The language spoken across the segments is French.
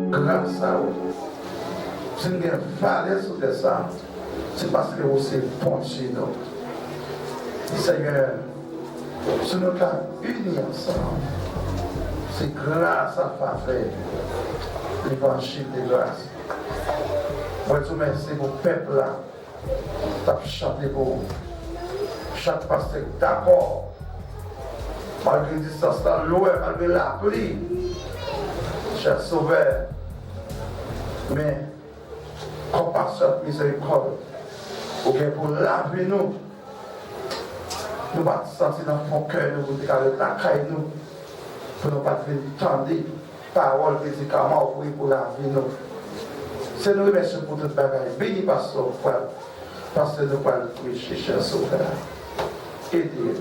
grâce à vous. Si nous avons valeur sur ça, c'est parce que vous êtes poncé nous. Seigneur, si nous sommes unis ensemble, c'est grâce à faveur l'évangile de grâce. Moi, je vous remercie pour le peuple là. Tu as chanté pour vous. Chaque pasteur d'accord. Malgré la distance dans l'eau, malgré la pluie. Cher Sauveur. Mais, compassion, miséricorde. Ou bien pour laver nous. Nous ne pas sentir dans mon cœur, nous pour décaler la caille nous. Pour ne pas tendre parole médicalement pour laver nous. C'est nous remercions pour toute bagaille. Béni pasteur, parce que nous pouvons prêcher, cher Sauveur. Aider,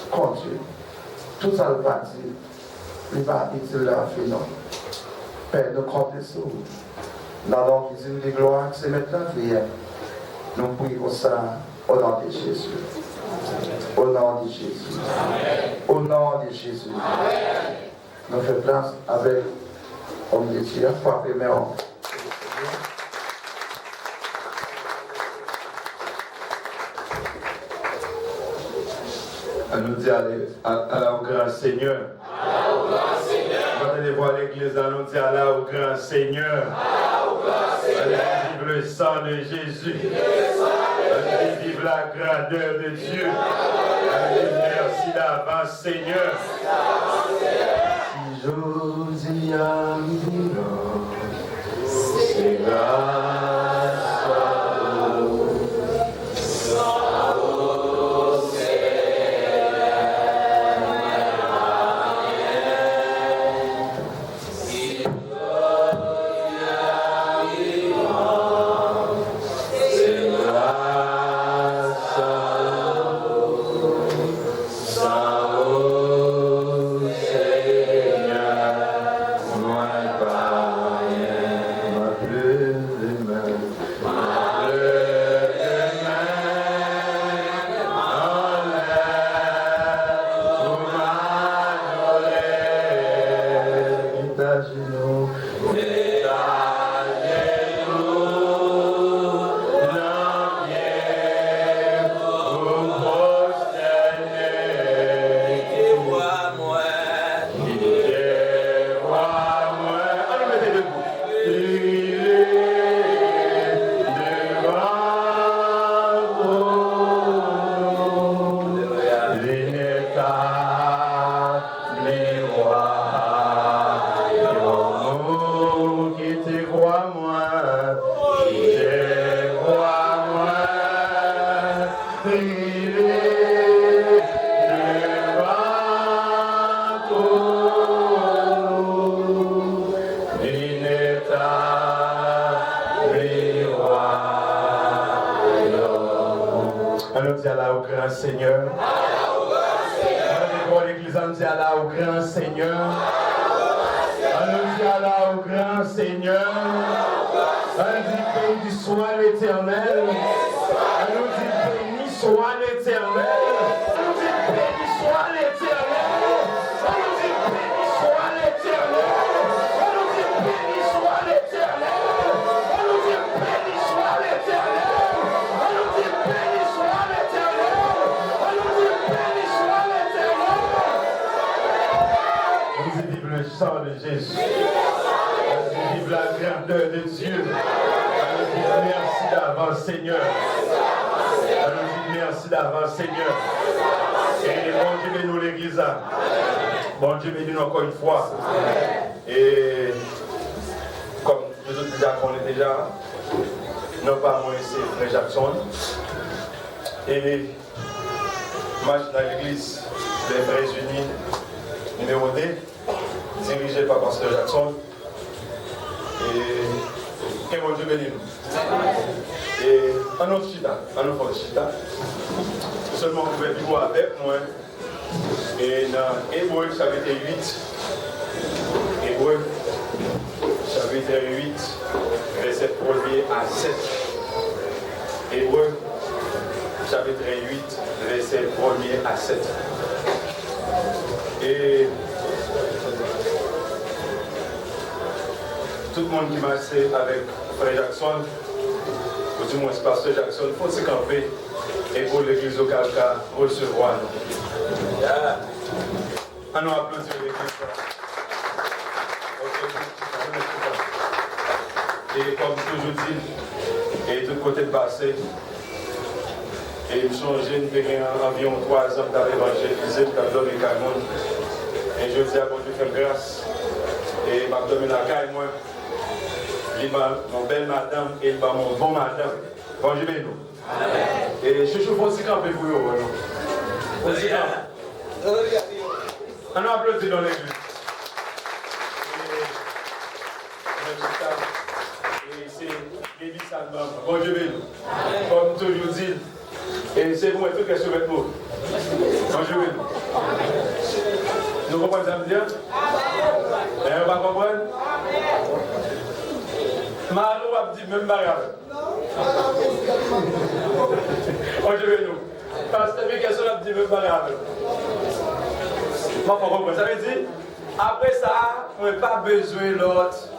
conduire. Tout ça le va dire. Il va utile la vie, non. Père, nous comptons sur vous. Dans l'ordre de gloire, c'est maintenant prière. Nous prions ça au nom de Jésus. Au nom de Jésus. Au nom de Jésus. Nous faisons place avec l'homme de Dieu. Frappez mes hommes. nous dit à au grand Seigneur. Quand on voir l'église, on nous dit à au grand Seigneur. Allez, vive le sang de Jésus. Allez, vive la grandeur de Dieu. Allez, merci d'avance, Seigneur. Si Josie a mis c'est grâce à vous. Seigneur. Allez, l'église, on dit Allah au grand Seigneur. On dit Allah au grand Seigneur. On dit béni soit l'Éternel. On dit béni soit l'Éternel. On dit béni soit l'Éternel. On dit béni soit l'Éternel. On dit béni soit l'Éternel. On dit béni soit l'Éternel. On dit béni soit l'Éternel. Vive le sang de Jésus. Vive la grandeur de Dieu. Merci d'avance, Seigneur. Merci d'avance, Seigneur. Et bon Dieu bénis nous l'église. Bon Dieu bénis nous encore une fois. Et comme nous autres déjà connaissons déjà, non pas moi, c'est Frère Jackson. Et marche dans l'église des Frères Unis numéro 2. Dirigé par Pasteur Jackson. Et que mon Dieu bénisse nous. Et en notre chita, seulement vous pouvez vivre avec moi. Et dans Hébreu chapitre 8, Hébreu chapitre 8, verset 1er à 7. Hébreu chapitre 8, verset 1er à 7. tout le monde qui m'a assez avec Frère Jackson, ou du moins Pasteur Jackson, il faut se camper et pour l'église locale recevoir. On nous applaudit l'église. Et comme toujours dit, et tout côté de passé, et je changé, nous environ 3 ans dans l'évangélisé, dans l'homme et Cameroun. Et je dis à mon Dieu, faire grâce. Et ma domine la caille, moi, mon belle madame et mon bon madame. Bonjour, nous. Et je suis aussi campé pour vous. Aussi campé. On applaudit dans l'église. Et c'est Baby Salman. Bonjour, nous. Comme toujours dit, et c'est vous, tout question avec vous. Bonjour, nous. Nous comprenons ça me dire? On va comprendre? Malo va dire même bagarre. Bonjour, nous. Parce que mes questions va dire même bagarre. Moi, pour comprendre, ça veut dire, après ça, on n'a pas besoin de l'autre.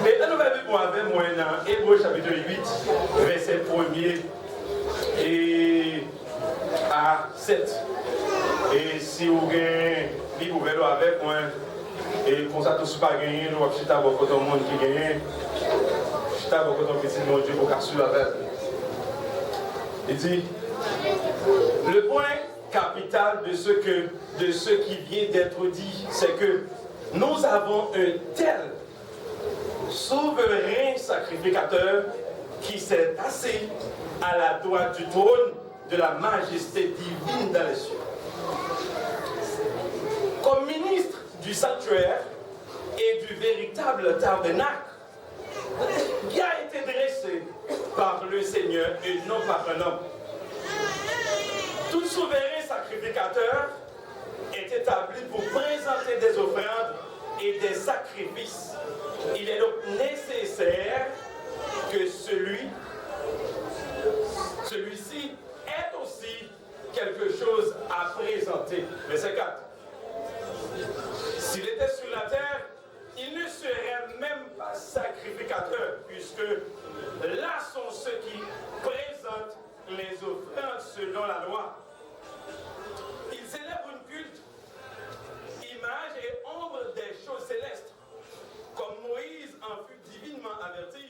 Et la nouvelle Bible avec moi dans Hébreux chapitre 8, verset 1er et à 7. Et si vous avez une Bible avec moi, et comme ça, tout ce pas gagné, nous allons chuter beaucoup de monde qui gagne, chuter beaucoup de petit mon Dieu pour casser la belle. Il dit, le point capital de ce qui vient d'être dit, c'est que nous avons un tel souverain sacrificateur qui s'est assis à la droite du trône de la majesté divine dans les cieux. Comme ministre du sanctuaire et du véritable tabernacle qui a été dressé par le Seigneur et non par un homme. Tout souverain sacrificateur est établi pour présenter des offrandes et des sacrifices. Il est donc nécessaire que celui-ci ait aussi quelque chose à présenter. Verset 4. S'il était sur la terre, il ne serait même pas sacrificateur, puisque là sont ceux qui présentent les offrandes selon la loi. Ils élèvent une culte, image et ombre des choses célestes, comme Moïse en fut divinement averti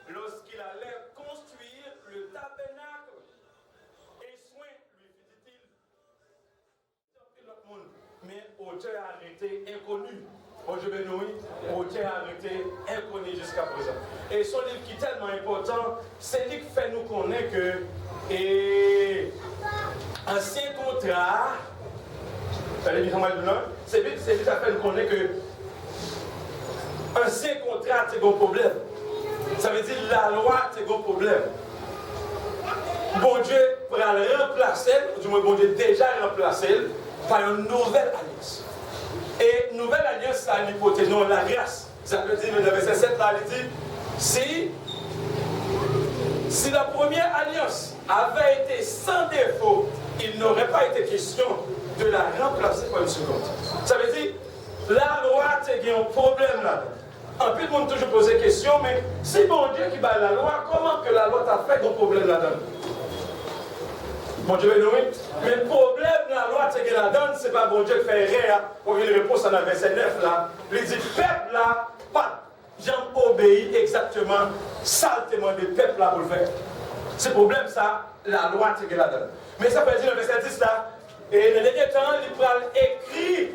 lorsqu'il allait construire le tabernacle. Et soin lui fit-il. Mais auteur arrêté inconnu. Aujourd'hui, auteur arrêté inconnu jusqu'à présent. Et son livre qui est tellement important, c'est lui qui fait nous connaître que ancien contrat, c'est lui qui fait nous connaître que ancien contrat, c'est un problème. Ça veut dire la loi, c'est un problème. Bon Dieu va le remplacer, du moins bon Dieu déjà remplacé par une nouvelle alliance. Et nouvelle alliance, ça a l'hypothèse, non la grâce. Ça veut dire, dans le verset 7, là, il dit, si la première alliance avait été sans défaut, il n'aurait pas été question de la remplacer par une seconde. Ça veut dire, la loi, il y a un problème là. En plus, on toujours poser des questions, mais si bon Dieu qui bat la loi, comment que la loi t'a fait un problème là-dedans? Bon Dieu est nommé. Mais le problème de la loi que la donne, ce n'est pas bon Dieu qui fait rien. Pour une réponse dans le verset 9 là. Il dit, peuple là, pas. J'en obéis exactement, saltement de peuple là pour le faire. Ce problème ça, la loi que la donne. Mais ça veut dire dans le verset 10 là, et dans le dernier temps, il va écrire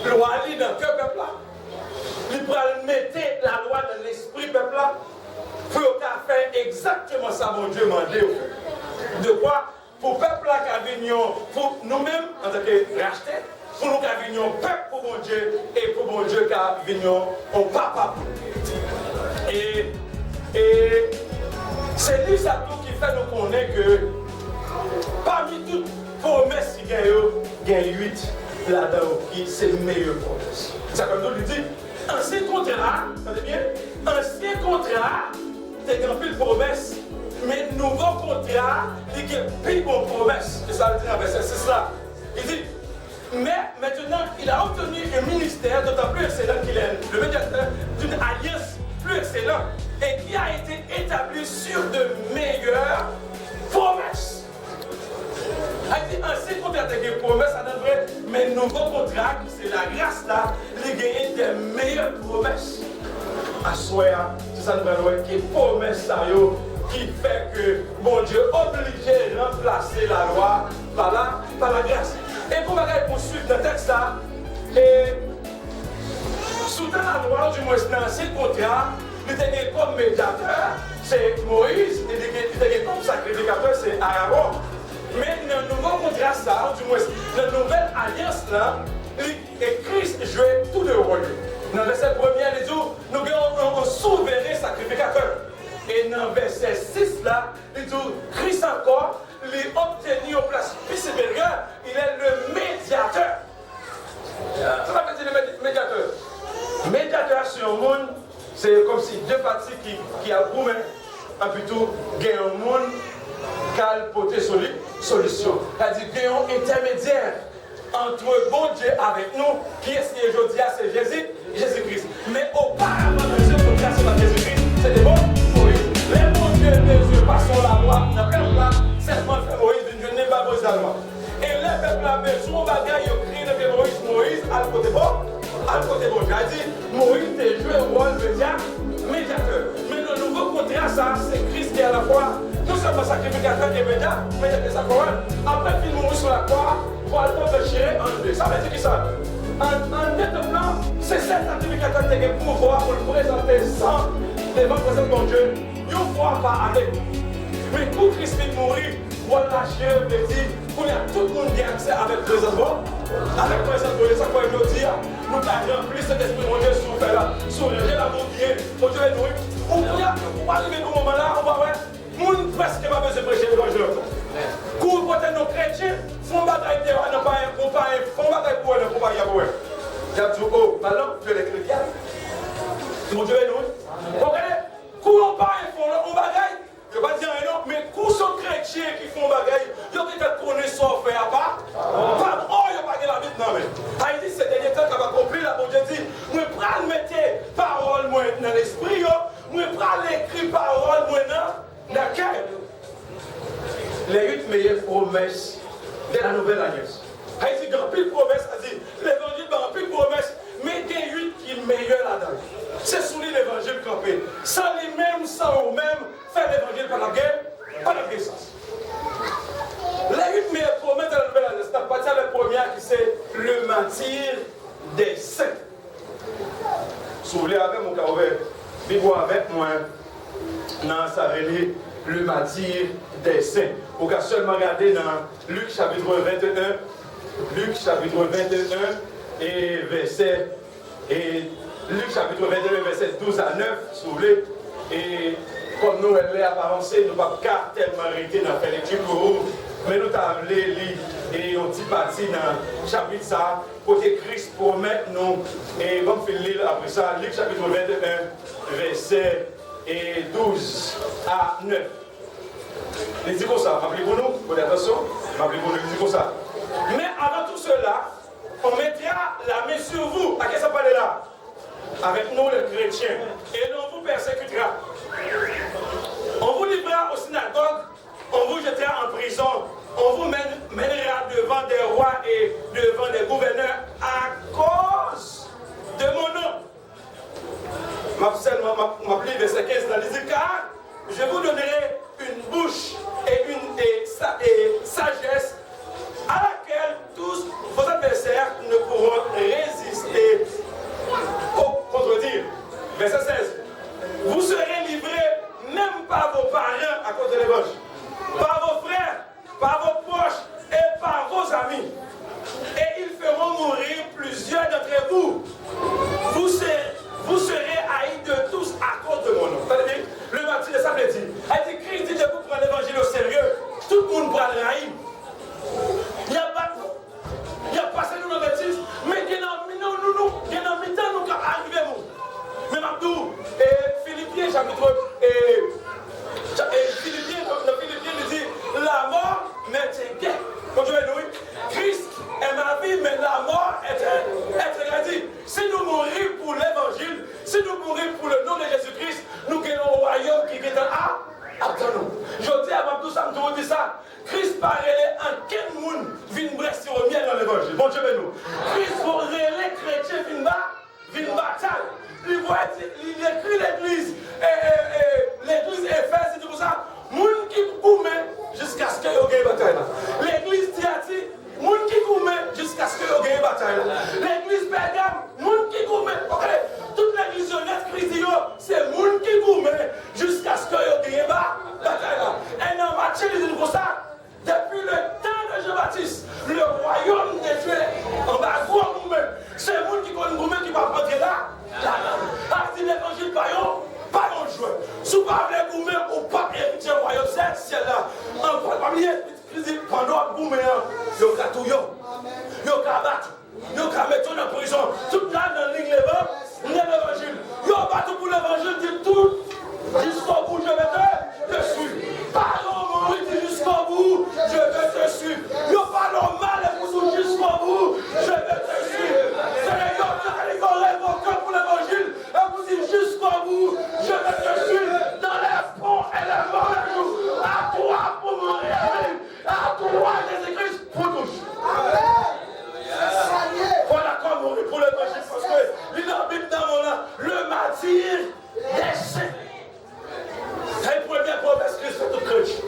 loi dans le cœur peuple là. Il va mettre la loi dans l'esprit peuple là. Pour faire exactement ça, mon Dieu m'a dit. De quoi? Pour le peuple là qui a venu, pour nous-mêmes, en tant que rachetés, pour nous qui a venu, peuple pour mon Dieu, et pour mon Dieu qui a venu, au papa. Et c'est lui ça tout qui fait nous connaître que parmi toutes promesses qui gagnent, il y a 8 là-dedans qui c'est le meilleur promesse. C'est comme nous lui dit, ancien contrat, entendez bien, ancien contrat, c'est une pile promesse. Mais nouveau contrat, il y a plus bonne promesse. Et ça veut dire dans verset 6 là. Il dit, Mais maintenant, il a obtenu un ministère d'autant plus excellent qu'il est le médiateur d'une alliance plus excellente et qui a été établi sur de meilleures promesses. Il dit ainsi qu'on a des promesses à notre vrai, mais nouveau contrat, c'est la grâce là, les gagner des meilleures promesses. À soi, c'est ça nous avons qui promesse ça qui fait que mon Dieu obligé de remplacer la loi par la grâce. Et pour poursuivre le texte là, et sous la loi, du moins dans l'ancien contrat, il était comme médiateur, c'est Moïse, il était comme sacrificateur, c'est Aaron. Mais dans le nouveau contrat, ça, du moins dans la nouvelle alliance là, Christ jouait tous les rôles. Dans le verset 1er, il dit nous avons un souverain sacrificateur. Et dans le verset 6 là, il dit Christ encore, il obtenu une place plus supérieure, il est le médiateur. Ça va dire le médiateur. Médiateur sur le monde, c'est comme si deux parties qui approuvent, plutôt, il y a un monde qui a porté solution. C'est-à-dire qu'il y a un intermédiaire entre bon Dieu avec nous, qui est ce qui est aujourd'hui, c'est Jésus-Christ. Mais auparavant de ce contrat, c'est pas Jésus-Christ, c'est des bons Moïse. Les bons dieux des yeux passons la loi, dans le peuple là, seulement fait Moïse d'une journée, pas Moïse la loi. Et les peuples là, mais son bagage, ils ont crié de Moïse, à côté bon. À côté bon, j'ai dit, Moïse a joué le rôle de médiateur. Mais le nouveau contrat, ça, c'est Christ qui est à la fois, non seulement sacrificateur et médiateur, ça correct. Après qu'il mourit sur la croix, pour le temps de chier en deux. Ça veut dire que ça, en déterminant, c'est cet sacrificateur qui a le pouvoir pour le présenter sans devant le présent de mon Dieu. Une fois pas avec. Mais pour Christ mourir, pour lâcher, veut dire, pour tout le monde qui a accès avec le présent de Dieu. Avec le présent de Dieu, ça quoi je dis, nous avons rempli cet esprit de mon Dieu sur le là, sur le la bouquille, mon Dieu est nourri. On va arriver au moment là, on va voir, moun presque pas besoin de prêcher l'évangile. Pour côté nos chrétiens, font bataille de on pas font bataille pour eux, pour pas y avoir. J'ai dit oh, maintenant tu es les chrétiens. Mon Dieu est nourri. Regardez, courons pas font on bagaille. Je ne vais pas dire non, mais tous sont chrétiens qui font bagaille, ils ont peut-être connu son fait à part. Pas oh, ils n'ont pas la vie non mais. Il dit c'est dernier temps qu'on va accomplir là, bon Dieu dit, moi prends mettre parole moi dans l'esprit, moi prends l'écrit parole moi dans le cœur. Les 8 meilleures promesses de la nouvelle alliance. Il dit grand pile promesse, il dit l'évangile grand pile promesse, mais il y a 8 qui sont meilleurs là-dedans. C'est sous l'évangile campé. Sans lui-même, sans eux-mêmes, faire l'évangile par la guerre, par la puissance. Les 8 meilleures promesses de la nouvelle alliance, c'est à partir de la première qui c'est le martyr des saints. Si vous voulez avec mon cœur ouvert, vivez avec moi dans sa religion. Le martyr des saints. Vous pouvez seulement regarder dans Luc chapitre 21, Luc chapitre 21 et verset, et Luc chapitre 21, verset 12 à 9, si vous voulez. Et comme nous, elle est avancée, nous ne pouvons pas tellement arrêter dans la lecture pour vous, mais nous avons lire et on dit parti dans le chapitre ça, côté Christ promet nous, et on va lire après ça, Luc chapitre 21, verset et 12 à 9. Il dit comme ça, rappelez-vous nous, prenez attention, rappelez-vous nous, il dit comme ça. Mais avant tout cela, on mettra la main sur vous. À qui ça parle là? Avec nous les chrétiens. Et on vous persécutera. On vous livrera aux synagogues, on vous jettera en prison, on vous mènera devant des rois et devant des gouverneurs à cause de mon nom. M'appeler verset 15 dans les car je vous donnerai une bouche et sagesse à laquelle tous vos adversaires ne pourront résister au contredire. Verset 16. Vous serez livrés même par vos parents à cause de l'évangile, par vos frères, par vos proches et par vos amis. Et ils feront mourir plusieurs d'entre vous. Vous serez haïs de tous à cause de mon nom. Le martyr de ça veut dire, elle dit Bon Dieu, nous, Christ est ma vie, mais la mort est grandie. Si nous mourons pour l'évangile, si nous mourons pour le nom de Jésus-Christ, nous gagnons un royaume qui est en nous. Je dis avant tout ça, je dis ça. Christ parlait en quel monde vient brester au miel dans l'évangile. Bon Dieu, nous. Christ pour les chrétiens vient bataille. Il écrit l'église. L'église Éphèse, c'est tout ça. Moun qui coumé jusqu'à ce qu'il y ait une bataille. L'église Thyatire, moun qui coumé jusqu'à ce qu'il y ait une bataille. L'église Pergame, moun qui coumé. Toute l'église jeunesse chrétienne, c'est moun qui coumé jusqu'à ce qu'il y ait une bataille. Et dans Matthieu, il dit comme ça. Depuis le temps de Jean-Baptiste, le royaume de Dieu en bas gros mouvement. C'est le monde qui connaît le mouvement qui va rentrer là. Si l'évangile pas un joueur. Si vous parlez de mouvement ou pas hériter le royaume, c'est là. Pendant le mouvement, il y a tout, il y a battu, il y a mettre en prison. Tout là dans la ligne l'évangile. Il y a battu pour l'évangile, dit tout. Jusqu'au bout, je vais te suivre. Parlons mourir jusqu'au bout, je vais te suivre. Yo parlons mal et pour jusqu'au bout, je vais te suivre. C'est les révoquants pour l'évangile, et vous dites jusqu'au bout, je vais te suivre. Dans les ponts et les mauvais jours, à toi pour mourir, à toi Jésus-Christ pour toujours. Voilà comment mourir pour l'évangile, parce que l'Bible dans mon âme, le martyr des saints. C'est une première promesse que Christ fait tout chrétien.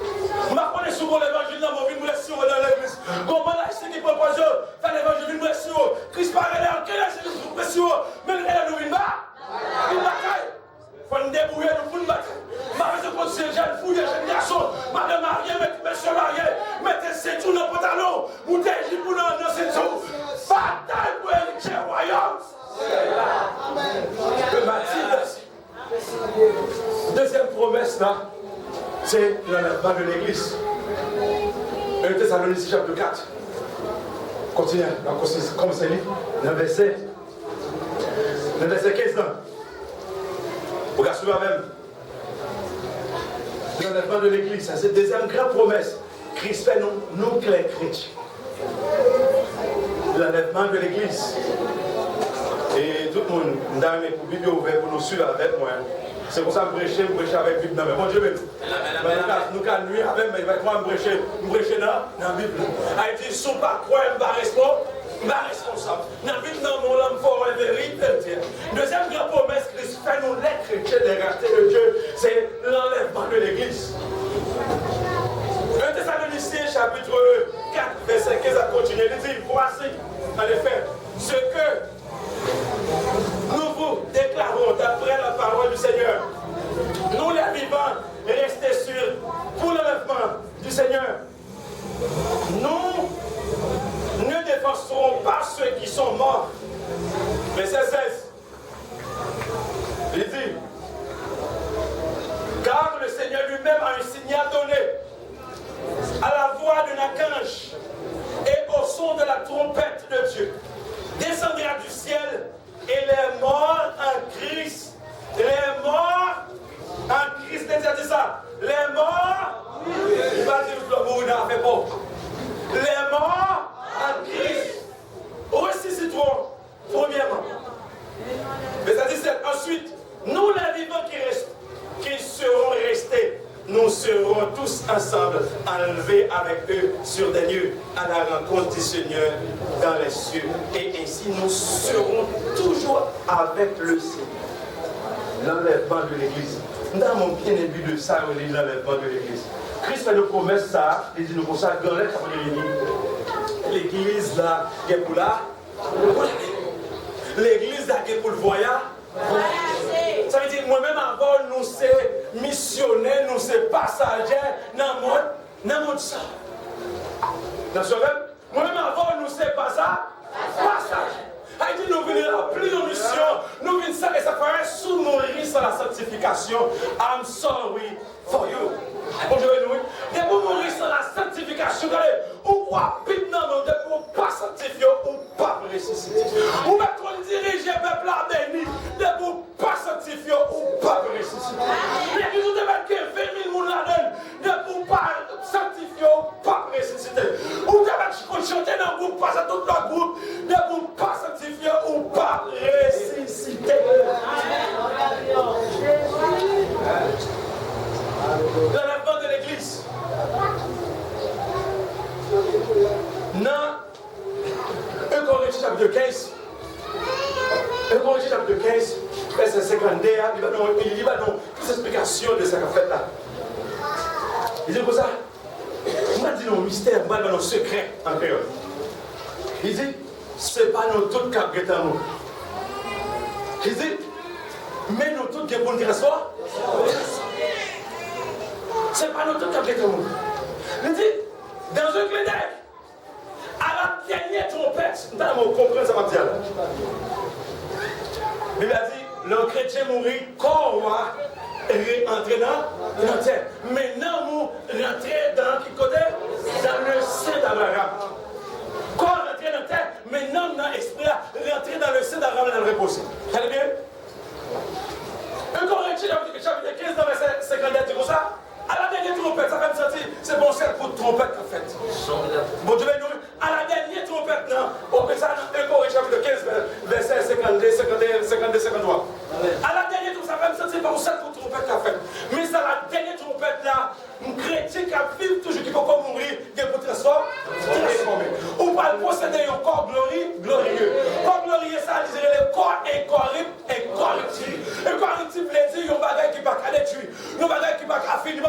Je connais souvent l'évangile dans mon vie, nous dans l'église. Comment là, c'est qui propose faire l'évangile, nous Christ parlait en quelle est ce mais nous une bataille. Il faut nous débrouiller, nous pour une bataille. Ma maison contre ces jeunes fouilles, jeunes garçons, madame mariée, monsieur marié, mettez ses tout dans le pantalon, montez pour dans ses tout. Bataille pour hériter le royaume. Le martyr. Deuxième promesse là, c'est l'enlèvement de l'église. 1 Thessaloniciens chapitre 4. Continue, comme c'est dit, dans le verset 15 là. Regarde sur même. L'enlèvement de l'église, c'est la deuxième grande promesse. Christ fait nous les chrétiens. L'enlèvement de l'église. Et tout le monde, nous avons une Bible ouverte pour nous suivre avec moi. C'est pour ça que je prêche avec la Bible. Mais bon Dieu, nous avons nuit avec, mais il va me prêcher dans la Bible. Il dit, si on ne pas croire, je suis responsable. Dans la Bible, dans mon âme, il faut une vérité. Deuxième grande promesse, Christ fait nous les chrétiens de racheter de Dieu, c'est l'enlèvement de l'église. 1 Thessaloniciens chapitre 4, verset 15 à continuer. Il dit, voici, en effet, ce que nous vous déclarons d'après la parole du Seigneur. Nous les vivants, restez sûrs pour l'enlèvement du Seigneur. Nous ne défenserons pas ceux qui sont morts. Verset 16. Il dit, car le Seigneur lui-même a un signal donné à la voix d'un archange et au son de la trompette de Dieu. Descendra du ciel et les morts en Christ. Les morts en Christ. C'est ça. Les morts. Il va dire que le mot n'a fait pas. Les morts en Christ. Ressusciteront. Premièrement. Verset 17. Ensuite, nous les vivants qui seront restés, nous serons tous ensemble enlevés avec eux sur des lieux à la rencontre du Seigneur dans les cieux. Et ainsi nous serons toujours avec le Seigneur. L'enlèvement de l'Église. Nous avons bien aimé de ça, l'enlèvement de l'Église. Christ fait une promesse, ça, il dit nous comme ça, l'Église là, qui est pour là, l'Église là, qui est pour le voyage. Ça veut dire moi-même avant nous sommes missionnaires, nous sommes passagers dans le monde ça. Dans ce même, moi-même avant nous sommes passagers. Il dit nous venons remplir nos missions, nous venons ça et ça ferait sous-nourrir sur la sanctification. I'm sorry for you. Bonjour nous. Et pour mourir sur la sanctification, ou quoi vite dans le monde pour pas sanctifier ou pas ressusciter. Ou mettre on diriger peuple à béni, pour pas sanctifier ou pas ressusciter. L'église devait mettre 20 000 personnes là-dedans, pour pas sanctifier ou pas ressusciter. Ou Dans 1 Corinthiens chapitre 15, 1 Corinthiens chapitre 15, verset 52, il va dans toute explication de ce qu'a fait là. Il dit comme ça, on m'a dit nos mystères, on m'a dit nos secrets en créole. Il dit, c'est pas nous tous qui avons nous. Il dit, mais nous tous qui avons une grâce. C'est pas nous tous qui avons nous. Il dit, dans un clin d'œil, à la dernière trompette, nous allons comprendre ça va dire. La Bible a dit, le chrétien mourit, corps rentrer dans la terre. Maintenant, nous rentrons dans qui côté? Dans le sein d'Abraham. Corps rentrer dans la terre, maintenant, dans l'esprit, rentrer dans le sein d'Abraham dans le repos. Allez bien? 1 Corinthiens chapitre 15, dans verset 52, dit comme ça. À la dernière trompette, ça fait me sentir, c'est bon, c'est pour trompette en fait. Bon Dieu, nous, à la dernière trompette, non, on peut ça dans 1 Corinthiens chapitre 15, verset 52, 53. À la dernière trompette, ça fait me sentir, bon, c'est pour trompette en fait. Mais à la dernière trompette là, un chrétien qui a vécu toujours, qui peut pas mourir, qui peut transformer. Ou pas posséder un corps glorieux. Corps glorieux, ça veut dire le corps incorruptible. Incorruptible, veut dire un bagage qui ne va pas détruire, un bagage qui ne va pas finir.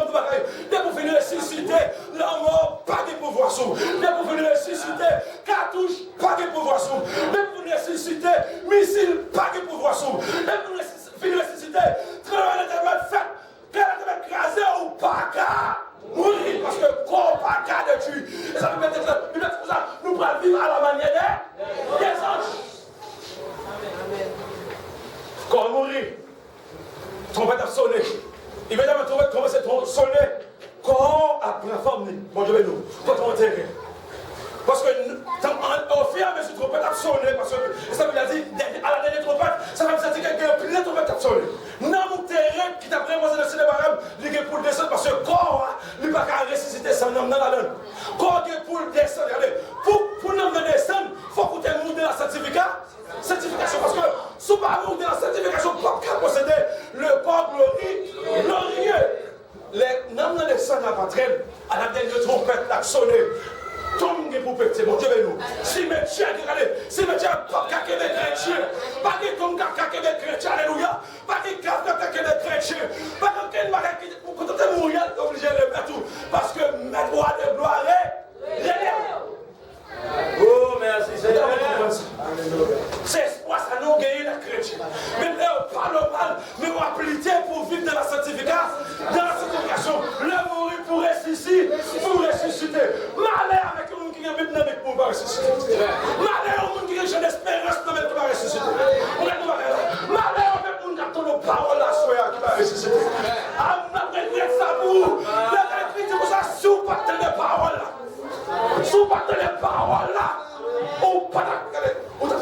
Dès pour venir ressusciter, la mort, pas de pouvoir sur. Dès pour venir ressusciter, cartouche, pas de pouvoir sur. Dès pour venir ressusciter, missile, pas de pouvoir sur. Dès pour venir ressusciter, travail de mal fait, qu'elle a écrasé ou pas qu'à mourir. Parce que corps pas qu'à de tuer. Et ça veut dire que ça, nous pourrons vivre à la manière des anges. Corps mourir. Trompette a sonné. Évidemment, trompette c'est sonné. Corps a pris forme. Bon Dieu, nous. Quand on enterre. Parce que au fur et à mesure, trompette a sonné. Parce que ça veut dire, à la dernière trompette, ça va me sentir qu'il y a un pilier de trompette a sonné. Dans mon terrain qui t'a pris dans le cinéma, il est pour descendre parce que le corps, il ne peut pas ressusciter son homme dans la lune. Corps est pour descendre. Regardez, pour l'homme de descendre, il faut que tu aies de la certification. Parce que si tu n'as pas de la certification, tu ne peux pas posséder le corps glorieux. Les noms de descendre à la patrie, à la dernière trompette, l'a sonné. Tout le monde est pour péter, mon Dieu, nous. Cimetière, regardez, cimetière, pas qu'à des chrétiens, pas de tombe qu'à des chrétiens, alléluia, pas de cave qu'à des chrétiens, pas de quel malade qui, pour que tu te mourir, tu es obligé de le mettre tout. Parce que mettre roi de gloire est relève. Oh, merci, Seigneur. C'est espoir, ça nous gagne les chrétiens. Mais là, on parle mal, mais on a appliqué pour vivre dans la sanctification, le mourir pour ressusciter, Malheur avec le monde qui a vécu avec nous, va ressusciter. Malheur au monde qui a une espérance dans le va ressusciter. Malheur avec le monde qui a nos paroles là, qui va ressusciter. Après, ça pour l'écrit, vous avez supporté les paroles là. Supporter les paroles là. Ou pas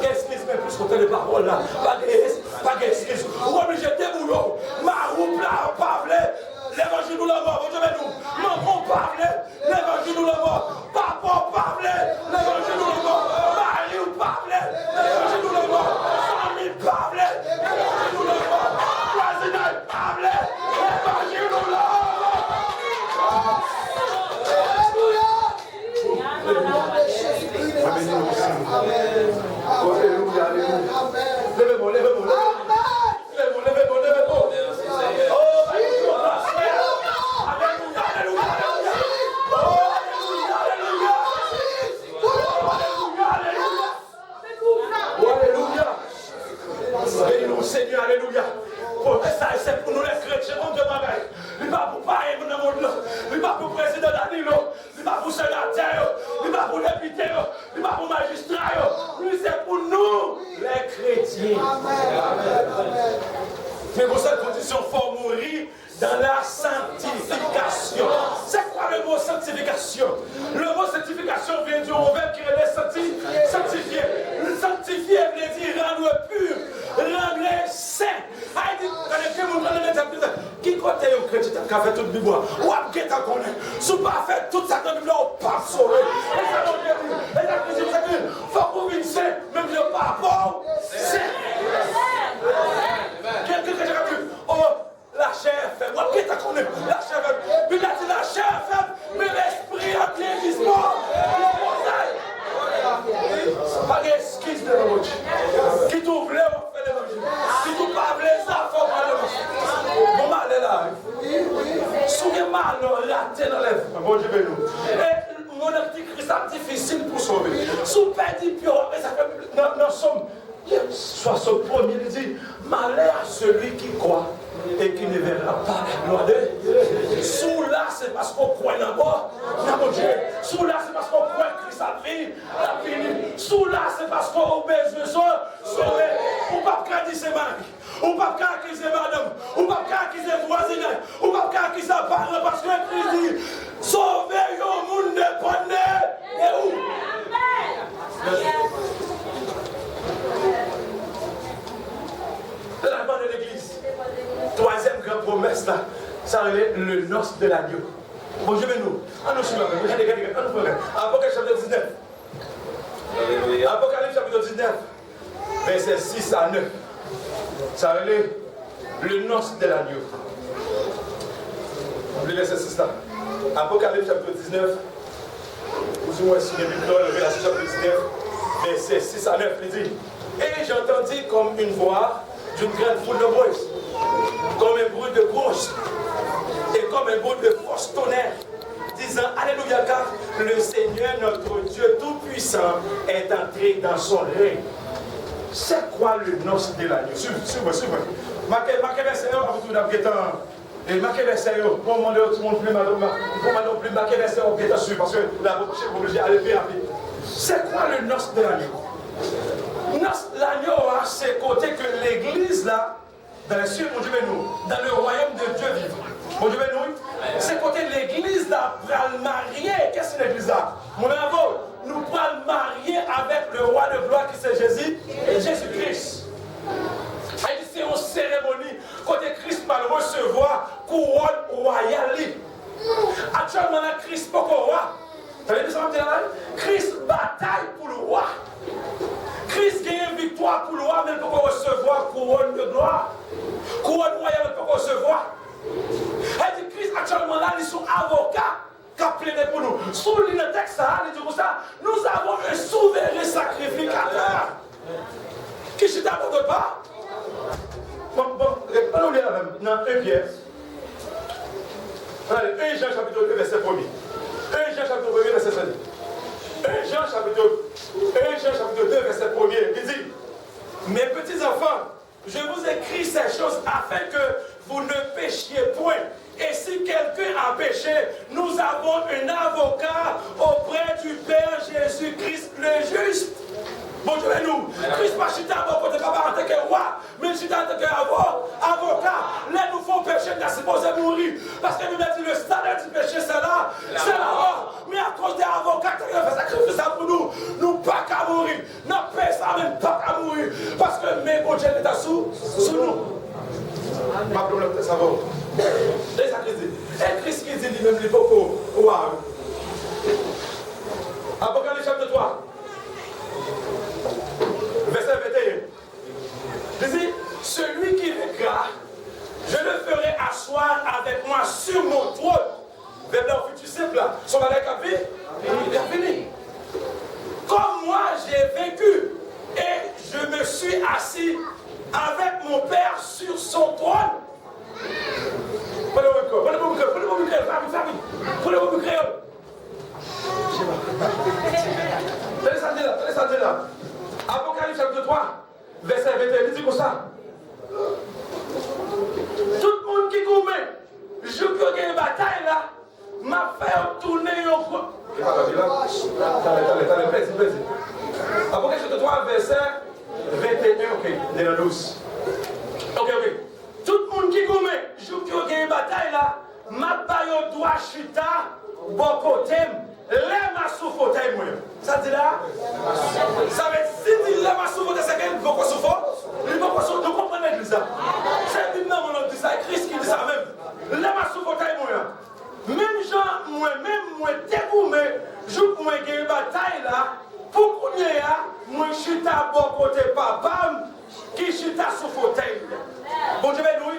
d'excuse, mais plus que les paroles là. Pas d'excuse. Ou obligé de débouiller. Ma roue là, pas l'évangile nous la mort. Vous savez nous. Maman parle, l'évangile nous la mort. Papa parle, l'évangile nous la mort. Marie parle, l'évangile nous la mort. Famille parle, l'évangile nous la mort. Président parle, l'évangile nous la mort. Alléluia, alléluia. Levez-moi, levez-moi. Levez-moi. Oh, alléluia, alléluia, alléluia. Oh, alléluia, alléluia. Bénis-nous, Seigneur, alléluia. Ça, c'est pour nous les chrétiens, mon Dieu, ma mère. Il ne va pas pour pareil dans le monde. Il ne va pas pour le président Danilo. Il ne va pas pour le sénateur. Il ne va pas pour le député. Il ne va pas pour le magistrat. Lui, c'est pour nous. Pas d'excuse de l'autre. Qui t'ouvre les on fait l'évangile. Qui t'ouvre pas les affaires pour l'évangile. Bon mal est là. Si vous mal raté dans l'œuvre, bon Dieu béni. Et mon petit Christ est difficile pour sauver. Si vous perdez pire, ça fait nous sommes. Soit ce premier, il dit, malheur à celui qui croit et qui ne verra pas la gloire de Dieu. Sous là, c'est parce qu'on croit dans mon Dieu. Sous là, c'est parce qu'on croit que Christ a fini. Sous là, c'est parce qu'on a besoin de sauver. Ou pas qu'à dire c'est mari. Ou pas qu'à accuser madame. Ou pas qu'à accuser voisinage. Ou pas qu'à accuser parents. Parce que Christ dit, sauvez le monde de bonne. Et où? De la bande de l'église. Troisième grande promesse là, ça relève le noce de l'agneau. Bon Dieu nous. Regardez. Apocalypse chapitre 19. Apocalypse chapitre 19. Verset 6 à 9. Ça relève le noce de l'agneau. Le verset 6 là. Apocalypse chapitre 19. Vous moins si le verset chapitre 19. Verset 6 à 9. Il dit. Et j'entendis comme une voix d'une grande foule nombreuse, comme un bruit de grosse et comme un bruit de force tonnerre, disant Alléluia, car le Seigneur notre Dieu Tout-Puissant est entré dans son règne. C'est quoi le noce de l'agneau? Suivez-moi. Marquez verset 1 avant tout d'abord. Et marquez verset 1. Pour demander tout le monde plus marquez verset 1 suivre parce que la bouche est obligée d'aller plus rapide. C'est quoi le noce de l'agneau? L'agneau, c'est côté que l'église là, dans le ciel, mon Dieu nous, dans le royaume de Dieu vivant. Mon Dieu nous, c'est côté l'église là, pour le marier. Qu'est-ce que l'église là? Mon amour, nous pour le marier avec le roi de gloire qui c'est Jésus-Christ. C'est une cérémonie côté Christ va le recevoir couronne royale. Actuellement, Christ pas roi. Vous avez vu ça? Christ bataille pour le roi. Christ gagne une victoire pour le roi, mais il peut pas recevoir couronne de gloire. Couronne royale, il peut pas recevoir. Elle dit Christ, actuellement là, ils sont avocats qui ont plaidé pour nous. Sous le texte, il dit comme ça, nous avons un souverain sacrificateur. Qui ne t'abandonne pas. Bon, allons lire la même. Dans 1 Pierre. Allez, 1 Jean chapitre 2, verset 1er. 1 Jean chapitre 1, verset 7. 1 Jean chapitre 2, verset 1er, il dit, mes petits enfants, je vous écris ces choses afin que vous ne péchiez point. Et si quelqu'un a péché, nous avons un avocat auprès du Père Jésus-Christ le juste. Bon Dieu, nous, Christ pas chita à mon côté, papa en tant que roi, mais chita en tant qu'avocat. Là, nous faut pécher, nous sommes supposés mourir. Parce que nous avons dit le stade du péché, c'est là, c'est la mort. Mais à cause des avocats qui ont fait sacrifice ça pour nous, nous pas qu'à mourir. Nous payons ça même pas qu'à mourir. Parce que mes bon Dieu est sous nous. Ma problème, c'est ça va. C'est ça Christ dit. Et Christ qui dit lui-même, il faut qu'on roi. Apocalypse chapitre 3. Verset 21. Il dit, celui qui vaincra, je le ferai asseoir avec moi sur mon trône. Vers le futur simple là. Son malheur il a fini. Comme moi j'ai vécu et je me suis assis avec mon Père sur son trône. Prenez-moi le micro, prenez-moi le micro. Tenez ça là. Apocalypse chapitre 3, verset 21, il dit comme ça. Tout le monde qui gourmet, je peux gagner une bataille là, m'a fait tourner un coup. Allez, Apocalypse chapitre 3, verset 21, ok, il est dans 12. Ok. Tout le monde qui gourmet, je peux gagner une bataille là, m'a fait un droit chita, bon côté. Les massous fauteuil, moi. Ça dit là? Ça veut dire si les massous fauteuil, c'est qu'il ne faut pas souffrir. Il ne faut pas souffrir. Nous comprenons l'église là. C'est lui-même, on dit ça. Christ qui dit ça même. Les massous fauteuil, moi. Même gens, moi, dégoûté, je peux gagner une bataille là. Pour qu'on y ait, moi, je suis à bon côté papa, qui suis à sous fauteuil. Bon Dieu, nous,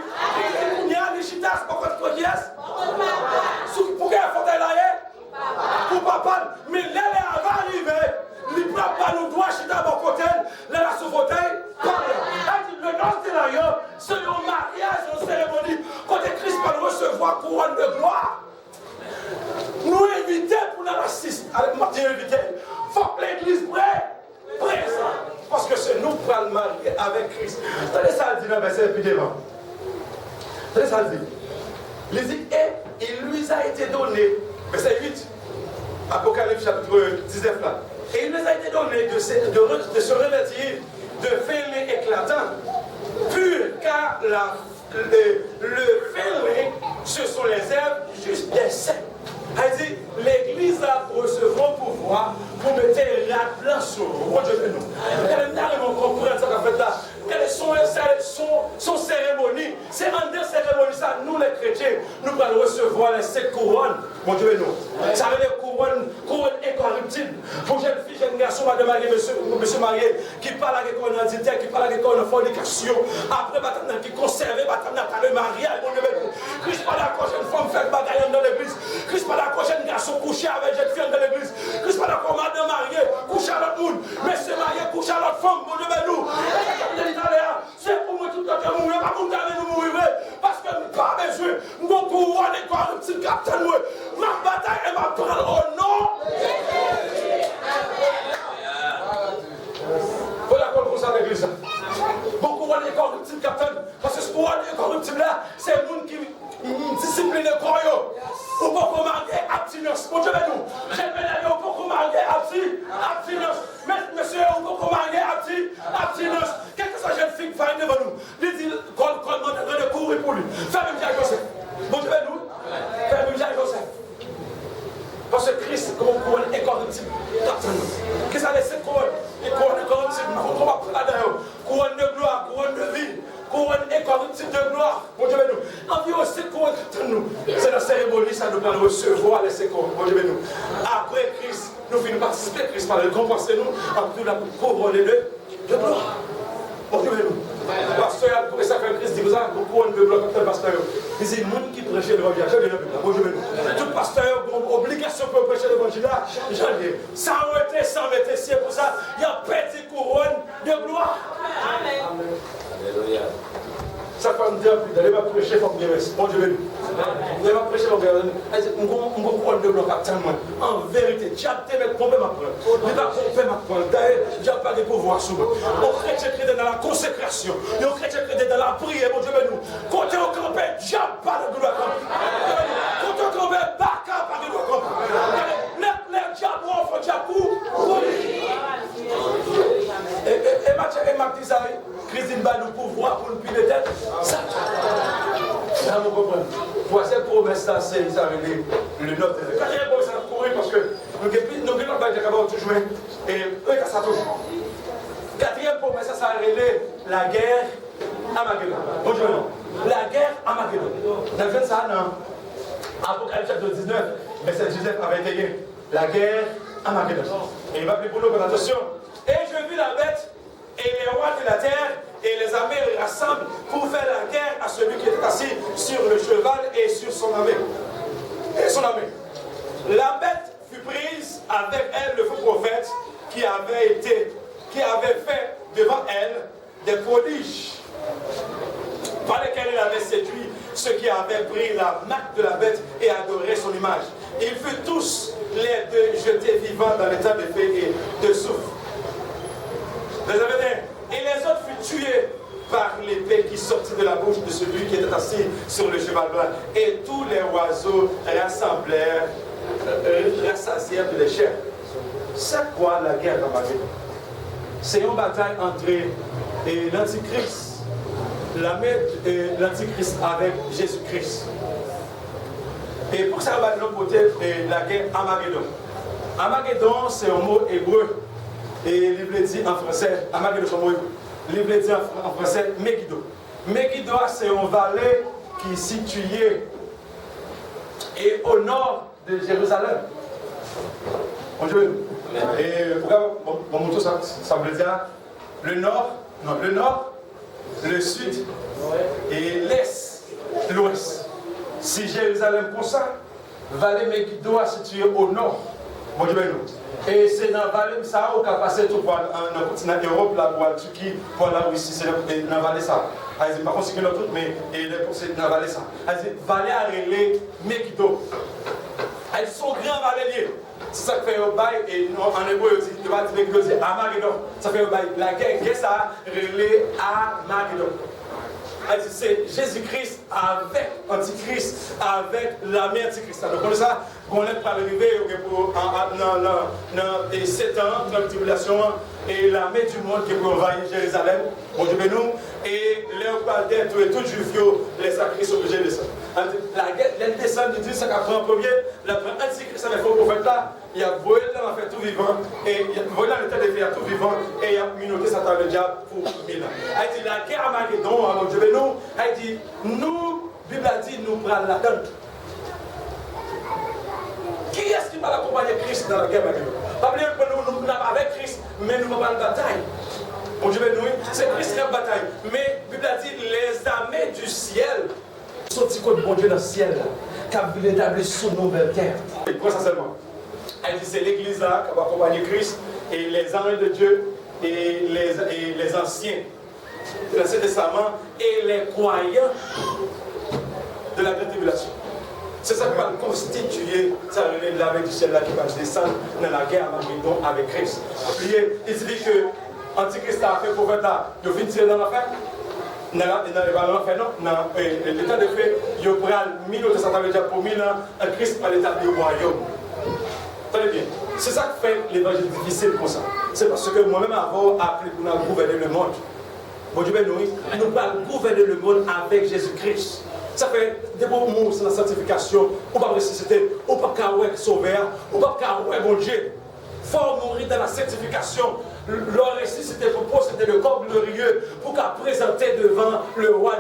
il y a des chitas, c'est pas quoi qui est. Pour qu'il y ait un fauteuil là, pour papa, mais là, elle va arriver, il ne peut pas nous doit chita avec Christ. Attendez ça, dit dans le verset plus devant. Attendez ça, dit. Il dit, et il lui a été donné, verset 8, Apocalypse chapitre 19 là. Et il nous a été donné de se revêtir de fêlés éclatants, pur, car le fêlé, ce sont les herbes juste des saints. Elle dit, l'Église a recevoir pouvoir pour mettre la blanche sur vous. Dieu nous. Elle n'a pas compris ça qu'en fait là. Quelles sont son cérémonie? C'est en deux cérémonies ça, nous les chrétiens, nous allons recevoir les 7 couronnes. Mon Dieu nous. Ça veut dire couronne incorruptible. Pour jeune fille, jeune garçon, madame mariée, monsieur marié, qui parle avec un adultère, qui parle avec une fornication. Après, qui conserve, le mariage. Mon Dieu nous. Christ pas d'accord, jeune femme fait bagaille dans l'église. Christ pas d'accord, jeune garçon couché avec jeune fille dans l'église. Christ pas d'accord, madame mariée, couché à l'autre monde. Monsieur marié, couché à l'autre femme. Mon Dieu nous. C'est pour moi tout le temps que mourir, pas pour nous mourir, parce que pas besoin, mon pouvoir n'est pas un petit capitaine, ma bataille et ma parole au nom. Faut d'accord pour ça avec l'église. Mon pouvoir n'est pas un petit capitaine, parce que ce pouvoir n'est corruptible là, c'est le monde qui discipline le corps. Ou pour commander abstinence. Mon Dieu, nous, j'ai bien au pour commander abstinence. Monsieur, ou pour commander abstinence. Quelle que soit jeune fille qui va devant nous, il dit, qu'on demande de courir pour lui. Fais même Jacques Joseph. Mon Dieu, nous, fais même Jacques Joseph. Parce que Christ, comme couronne incorruptible. Qu'est-ce que c'est cette couronne? Une couronne incorruptible. On va prendre là-dedans. Couronne de gloire, couronne de vie. Couronne incorruptible de gloire. Mon Dieu, nous. Environ 7 couronnes qui nous. C'est la cérémonie, ça nous permet de recevoir les 7 couronnes. Mon Dieu, nous. Après Christ, nous finissons participer à Christ par le compenser nous. Après la couronne de gloire. Mon Dieu, nous. Pasteur, pour que ça fait Christ dit, vous avez une couronne de gloire comme pasteur. Il dit, le monde qui prêchait l'évangile, je l'ai vu. Mon Dieu, nous. Tout pasteur a obligation pour prêcher l'évangile là. J'en ai. Sans arrêter, sans mettre si pour ça, il y a petit couronne de gloire. Amen. Alléluia. Ça fait un dire plus d'aller pas prêcher comme bien mon Dieu. Vous allez pas prêcher comme bien. On va prendre de bloc en vérité, tu as te mettre pomper ma preuve. Tu vas pomper ma preuve. D'ailleurs, tu n'as pas de pouvoir sur moi. On chrétien créé dans la consécration. On chrétien créé dans la prière, mon Dieu, nous. Quand tu es au campé, tu n'as pas de gloire. Quand tu es au campé, pas de gloire. Les diables ont fait diable. Et Marc dit Christine va nous pouvoir pour nous piler tête. Ça, vous comprenez. Pour cette promesse-là, c'est le note. Quatrième promesse, ça va courir parce que nous avons pas toujours. Et eux, ça toujours. Quatrième promesse, ça a révélé la guerre à Armageddon. Bonjour. La guerre à Armageddon. Vous avez fait ça dans Apocalypse chapitre 19, verset 19 à 21. La guerre à Armageddon. Et il va appeler pour nous, attention. Et je vis la bête et les rois de la terre et les armées rassemblent pour faire la guerre à celui qui est assis sur le cheval et sur son armée. La bête fut prise avec elle le faux prophète qui avait fait devant elle des prodiges par lesquels il avait séduit ceux qui avaient pris la marque de la bête et adoré son image. Ils furent tous les deux jetés vivants dans l'état de feu et de souffle. Et les autres furent tués par l'épée qui sortit de la bouche de celui qui était assis sur le cheval blanc. Et tous les oiseaux rassasièrent de les chairs. C'est quoi la guerre d'Armageddon? C'est une bataille entre l'Antichrist, l'Antichrist avec Jésus-Christ. Et pour ça, on va de l'autre côté la guerre Armageddon. Armageddon, c'est un mot hébreu. Et il veut dire en français, Armageddon, c'est un mot hébreu. Il veut dire en français Megiddo. Megiddo, c'est une vallée qui est située au nord de Jérusalem. Et pourquoi mon mot ça veut dire le nord, le sud et l'est, l'ouest. Si Jérusalem pour ça, vallée Megiddo est située au nord. Bon Dieu, et c'est dans la vallée ça où on a passé tout pour le continent d'Europe, là, pour la Turquie, pour la Russie, c'est dans la vallée ça. Par contre, c'est l'autre, mais c'est dans la vallée ça. Vallée à relais Megiddo. Elles sont grands vallées liées. c'est ça qui fait un bail, et en hébreu, il va dire Armageddon. Ça fait un bail. La guerre, ça relève Armageddon. C'est Jésus-Christ avec Antichrist, avec l'armée Antichrist. Donc, comme ça, on est pas arrivé dans 7 ans, dans la tribulation, et l'armée du monde qui peut envahir Jérusalem, bon Dieu nous, et les Palais, tout juif, les sacrés sont obligés de descendre. La guerre, les descendent de Dieu, ça prend en premier, la Antichrist, ça fait faux prophète là, il a volé dans la fait tout vivant, et il a volé dans l'état de faire tout vivant, et il a minoté Satan le diable pour 1000 ans. Il dit la guerre à Armageddon, mon Dieu nous, il dit, nous, la Bible a dit, nous prenons la donne. Qui est-ce qui va accompagner Christ dans la guerre Armageddon? Pas oublier que nous sommes avec Christ, mais nous sommes en bataille. Mon Dieu nous, c'est Christ qui est en bataille. Mais la Bible a dit, les armées du ciel sont contre bon Dieu dans le ciel, qui a voulu établir sur nos nouvelle terre. Et quoi ça seulement? Elle dit, c'est l'église là qui va accompagner Christ, et les anges de Dieu, et les anciens de l'Ancien Testament, et les croyants de la grande tribulation. C'est ça qui va constituer ça relève de l'armée du ciel là qui va descendre dans la guerre Armageddon avec Christ. Il se dit que Antichrist a fait pour là, il finit tirer dans l'enfer. Non, l'état de fait, il prend 1000 autres Satan déjà pour 1000 ans, un Christ va l'établir au royaume. Tenez bien, c'est ça qui fait l'évangile difficile comme ça. C'est parce que moi-même avant, appelé pour nous gouverner le monde. Bon Dieu, nous allons gouverner le monde avec Jésus-Christ. Ça fait des bons mots sur la sanctification, ou pas ressusciter, ou pas qu'à sauver, ou pas qu'à bon Dieu. Il faut mourir dans la sanctification. Leur ressuscité propos, c'était le corps glorieux pour qu'à présenter devant le roi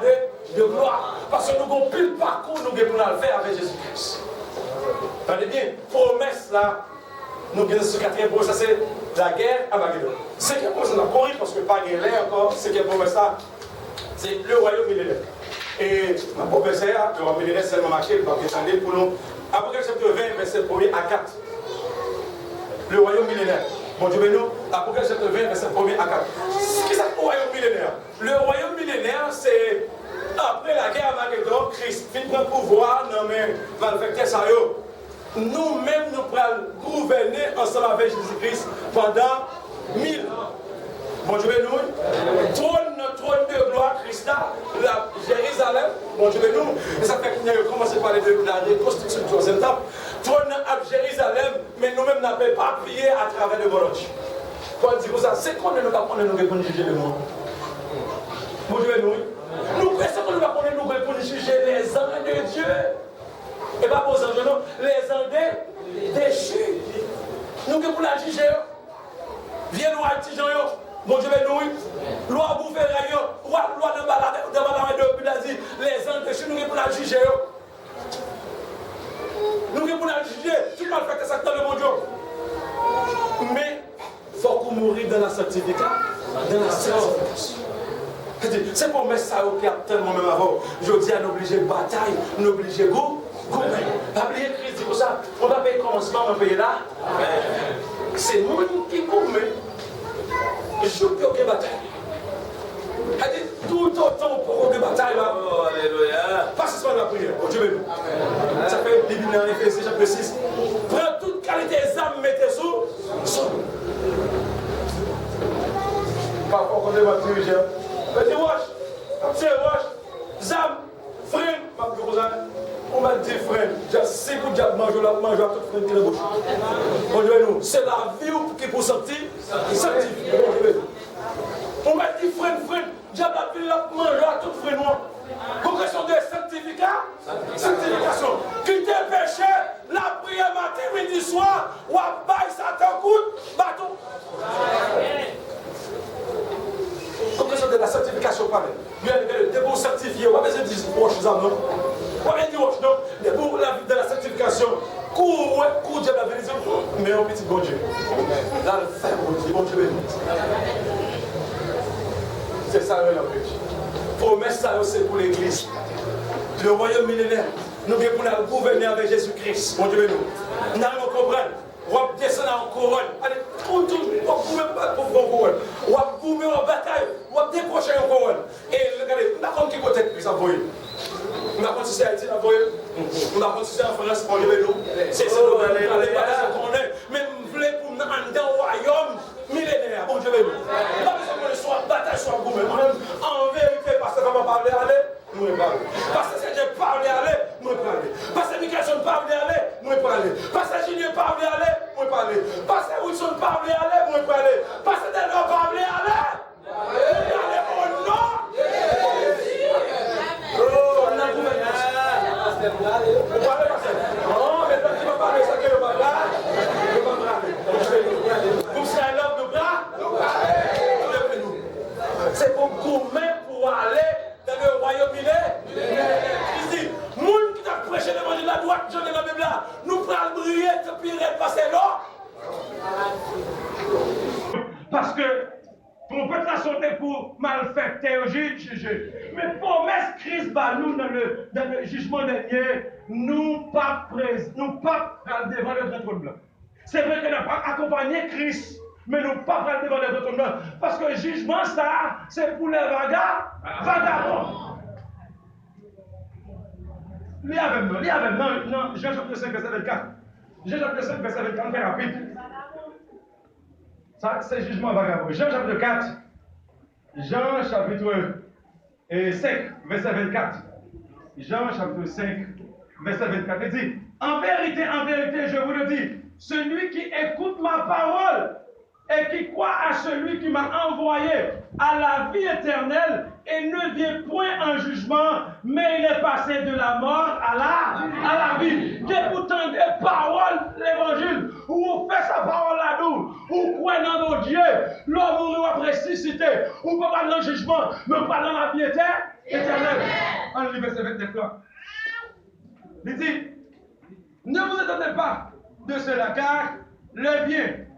de gloire. Parce que nous avons plus le parcours, nous avons le faire avec Jésus-Christ. Attendez bien, promesse là, nous avons ce quatrième promesse, ça c'est la guerre à Armageddon. Cinquième promesse, on a couru parce que pas de l'air encore, cinquième promesse là, c'est le royaume millénaire. Et ma promesse là, le royaume millénaire, c'est seulement marqué, donc attendez pour nous. Apocalypse chapitre 20, verset 1er à 4. Le royaume millénaire. Bon Dieu, nous, Apocalypse chapitre 20, verset 1er à 4. Qu'est-ce que c'est le royaume millénaire? Le royaume millénaire, c'est après la guerre à Armageddon, Christ finit prendre pouvoir dans mes malfaiteurs. Nous-mêmes, nous pourrons gouverner ensemble avec Jésus-Christ pendant 1000 ans. Bon Dieu, nous, trône de gloire, Christ, la Jérusalem, bon Dieu, nous, et ça fait qu'on a commencé par parler de la reconstruction du troisième temple, trône à Jérusalem, mais nous-mêmes n'avons pas prié à travers le monde. Pour dire ça, c'est qu'on ne va pas nous juger le monde. Bon Dieu, nous, c'est qu'on ne va pas nous juger les anges de Dieu. Et pas pour les anges, non, les anges déchus. Nous, pour la juger, viens nous artisan. Bon Dieu, nous, loi gouvernail, loi de balade de Bible, les anges déchus, nous pour la juger. Nous pour la juger, tout le monde fait ça dans le monde. Mais il faut qu'on mourir dans la sanctification. Dans la sanctification. C'est pour mettre ça au cœur tellement même avant. Je dis à nous obliger bataille, nous obliger goût. Pas oublier Christ dit pour ça. On va payer commencement, on va payer là. C'est nous qui gourmet. Je peux aucune bataille. Elle dit tout autant pour aucune bataille là. Oh, alléluia. Pas seulement la prière. Oh Dieu béni. Ça fait des Bibles en Éphésiens chapitre 6. Prends toute qualité des âmes, mettez sous. Parfois, quand on va diriger, on dit wash, c'est wash, zam, freine, on m'a dit freine. Si vous diable mange la mange à toute freine qui est dans la bouche. On dit nous, c'est la vie qui pour sortir, sanctifier. On m'a dit freine, diable a pris la mange à toute freine noire. Progression de sanctification. Quitter le péché, la prière matin, midi, soir, ou à bail, Satan coûte, bâton. Progression de la sanctification, pas même. Bien, des bons sanctifiés, on va besoin de dire, roche, non. On va dire, roche, non. Des bons de la sanctification, cours, Dieu la vérité, mais un petit bon Dieu. Là, le faire, bon Dieu, béni. C'est ça, le but. Promesse, ça, c'est pour l'église. Le royaume millénaire, nous venons pour la gouverner avec Jésus-Christ. Mon Dieu, nous. Nous allons comprendre. On va descendre en couronne. Allez, on va gouverner en couronne. On va gouverner en bataille. On va décrocher en couronne. Et regardez, nous avons qui côté de ça, voyez. Nous avons si c'est Haïti, voyez. Nous avons si c'est en France, mon Dieu, nous. C'est ça, nous allons aller. en dans le royaume millénaire. Bon Dieu, pas besoin de soit bataille, soit gouvernement. En vérité, parce que comment parler, allez, nous parler. Parce que c'est Dieu parler, allez, nous parler. Parce que Michelson parler, allez, nous parler. Parce que Julien parler, allez, nous parler. Parce que Wilson parler, allez, nous parler. Parce que Delor parler, allez. Allez au nom. Oh, on a gouvernance. Vous parlez pas ça. Non, mais quand tu vas parler ça, que le bras, le bras. Vous serez l'homme de bras. C'est pour commun pour aller dans le royaume ici. Moun qui t'a prêché l'évangile de la droite, j'en ai la Bible là. Nous prenons briller, te pire, passer là. Parce que on peut la sauter pour malfaiteur au juge. Mais promesse Christ bah nous dans le jugement dernier, nous pas devant le trône blanc. C'est vrai que nous pas accompagné Christ. Mais nous pas devant le trône blanc. Parce que le jugement, ça, c'est pour les vagabonds. Lis avec moi. Non, Jean chapitre 5, verset 24. Jean chapitre 5, verset 24, on fait rapide. Ça, c'est jugement vagabond. Jean chapitre 4. Jean chapitre 5, verset 24. Jean chapitre 5, verset 24. Il dit, en vérité, je vous le dis, celui qui écoute ma parole et qui croit à celui qui m'a envoyé à la vie éternelle et ne vient point en jugement, mais il est passé de la mort à la vie. Que pourtant des paroles, l'évangile, où on fait sa parole à nous, où on croit dans nos dieux, l'homme va ressusciter, où on pas dans le jugement, mais on pas dans la vie éternelle. En lit verset 29 là. Il dit, ne vous étonnez pas de cela, car le bien,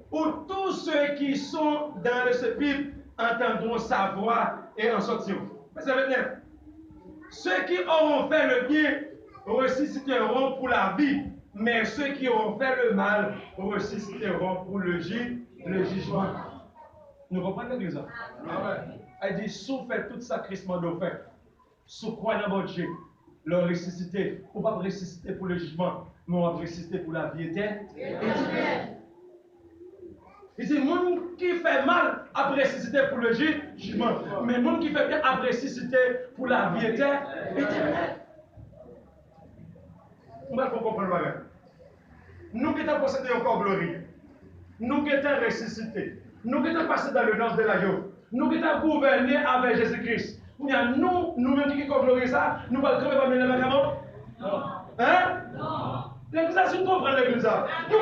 où tous ceux qui sont dans le sépulcre entendront sa voix et en sortiront. Verset 29. Ceux qui auront fait le bien ressusciteront pour la vie, mais ceux qui auront fait le mal ressusciteront pour le jugement. Nous comprenons déjà? Elle dit, sous fait tout sacrifice de fait, sous quoi dans votre Dieu, le ressusciter, ou pas ressusciter pour le jugement, mais on va ressusciter pour la vie éternelle. Il dit, monde qui fait mal a ressuscité pour le jugement, mais monde qui fait bien a ressuscité pour la vie éternelle. On va comprendre le bagage. Nous qui avons possédé encore glorie, nous qui avons ressuscité, nous qui avons passé dans le nord de la Yob, nous qui avons gouverné avec Jésus-Christ. Nous-mêmes qui avons glorifié ça, nous allons crever parmi les vagabonds? Non. Hein? Non. L'église, si nous comprenons l'église, nous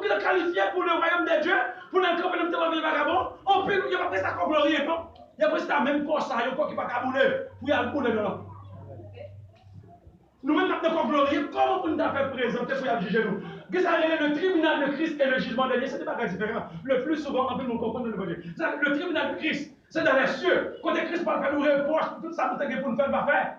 qui avons qualifié pour le royaume de Dieu, pour nous crever dans les vagabonds, on peut nous dire ça comme glorieux, non? Il y a presque même pour ça, il y a encore qui ne peut pas bouler, pour y aller bouler, non? Nous-mêmes, nous avons glorieux, comment nous avons fait présenter pour y aller juger nous? Le tribunal de Christ et le jugement de Dieu, ce n'est pas différent. Le plus souvent, on peut nous comprendre le Dieu. Le tribunal de Christ, c'est dans les cieux. Quand Christ parle, fait nous reproche tout ça, nous avons pour nous faire pas faire.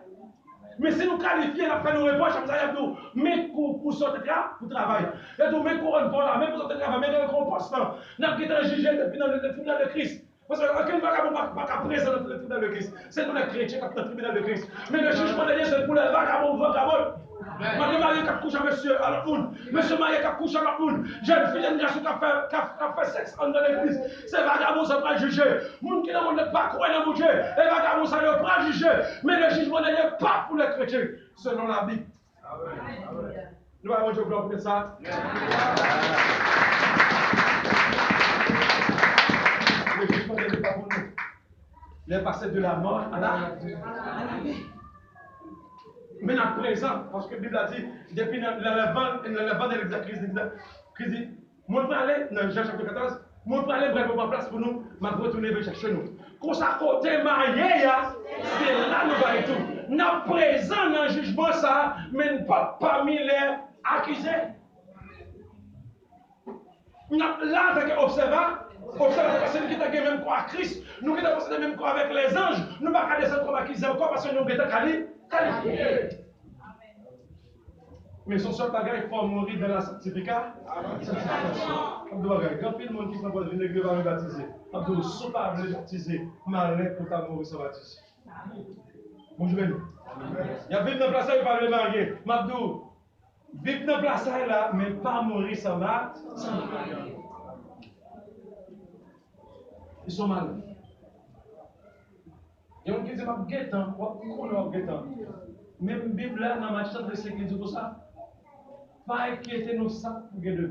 Mais si nous qualifions, nous faisons nos reproches, nous avons mais pour sortir pour travailler. Nous avons mes couronnes pour là, même pour sortir travail, mais dans le compost, nous avons été jugés depuis le tribunal de Christ. Parce qu'aucun vagabond ne peut pas présenter le tribunal de Christ. C'est pour les chrétiens qui ont le tribunal de Christ. Mais le jugement de Dieu, c'est pour les vagabonds. Madame Marie qui a couché avec monsieur à l'autre monde. Monsieur Marie qui a couché à l'autre monde. Jeune fille, une garçon qui a fait sexe dans l'église. C'est vagabond, ça va juger. Moun qui ne pas croire dans mon Dieu. Les vagabonds, ça ne va pas juger. Mais le jugement de Dieu n'est pas pour les chrétiens, selon la Bible. Nous allons Dieu gloire pour ça. Le jugement de Dieu n'est pas pour nous. Il est passé de la mort à la vie. Mais à présent, parce que la Bible a dit, depuis l'avant de l'exercice, Christ dit, moi je aller, dans Jean chapitre 14, moi je aller bref ma place pour nous, je vais retourner chercher nous. Quand ça côté marié, c'est là nous allons tout. Nous sommes présents dans le jugement, ça, mais pas parmi les accusés. Là, tu as observé la personne qui t'a même croire à Christ, nous qui avons même croire avec les anges, nous ne pouvons pas descendre comme accusés encore parce que nous sommes qualifiés. Mais son seul bagage, il faut mourir dans la sanctification. Quand il y a monde qui sont dans une église va me baptiser, Abdou, si tu pas baptiser, malheur pour ta mourir sans baptiser. Bonjour. Il y a une place où il va le marier. Mabdou, Vivre dans la place là, mais pas mourir sans mal. Ils sont malades. Et on dit, je vais guettant, on va guettant. Même la Bible là, dans ma chambre de sécurité, tout ça, pas inquiéter nos sacs pour guérir.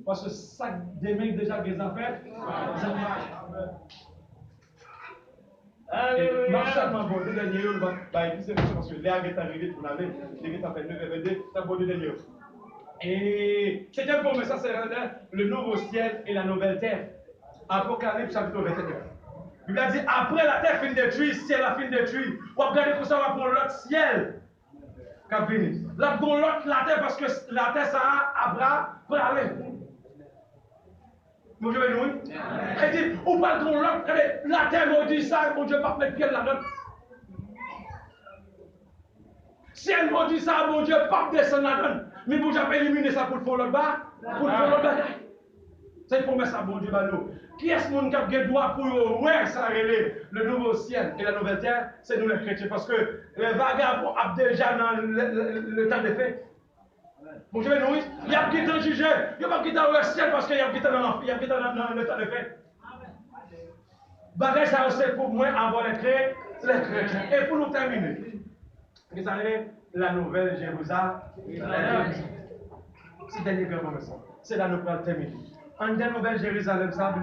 Parce que sac des mecs déjà des affaires, Marshall m'a bon, le dernier jour, c'est parce que l'air est arrivé pour l'aller, il est en fait 9h22, ça bon le dernier jour. Et c'était pour moi, ça c'est le nouveau ciel et la nouvelle terre. Apocalypse chapitre 21. Il a dit, après la terre fin détruite, le ciel a fin détruit. On va regarder pour ça, on va prendre l'autre ciel. Là, on l'autre la terre parce que la terre, ça a à bras pour aller. Mon Dieu, nous. Il dit, on va prendre l'autre, la terre, on dit ça, mon Dieu, pas mettre pied là-dedans. Ciel, on dit ça, mon Dieu, pas descendre là-dedans. Mais vous avez éliminé ça pour le faire l'autre bas, pour le faire l'autre bas. C'est pour mettre ça, mon Dieu, nous. Qui est-ce qu'on a le droit pour ouais, ça le nouveau ciel et la nouvelle terre? C'est nous les chrétiens. Parce que les vagabonds ont déjà dans le temps des faits. Bon, je vais nous dire, il y a qui t'en jugé, il n'y a pas qui dans le ciel parce qu'il y a qui dans le temps des faits. Bagage, ça c'est pour moi avoir les chrétiens. Et pour nous terminer, vous savez, la nouvelle Jérusalem, c'est le dernier grand promesse. C'est là nous pour terminer. En la nouvelle Jérusalem, ça,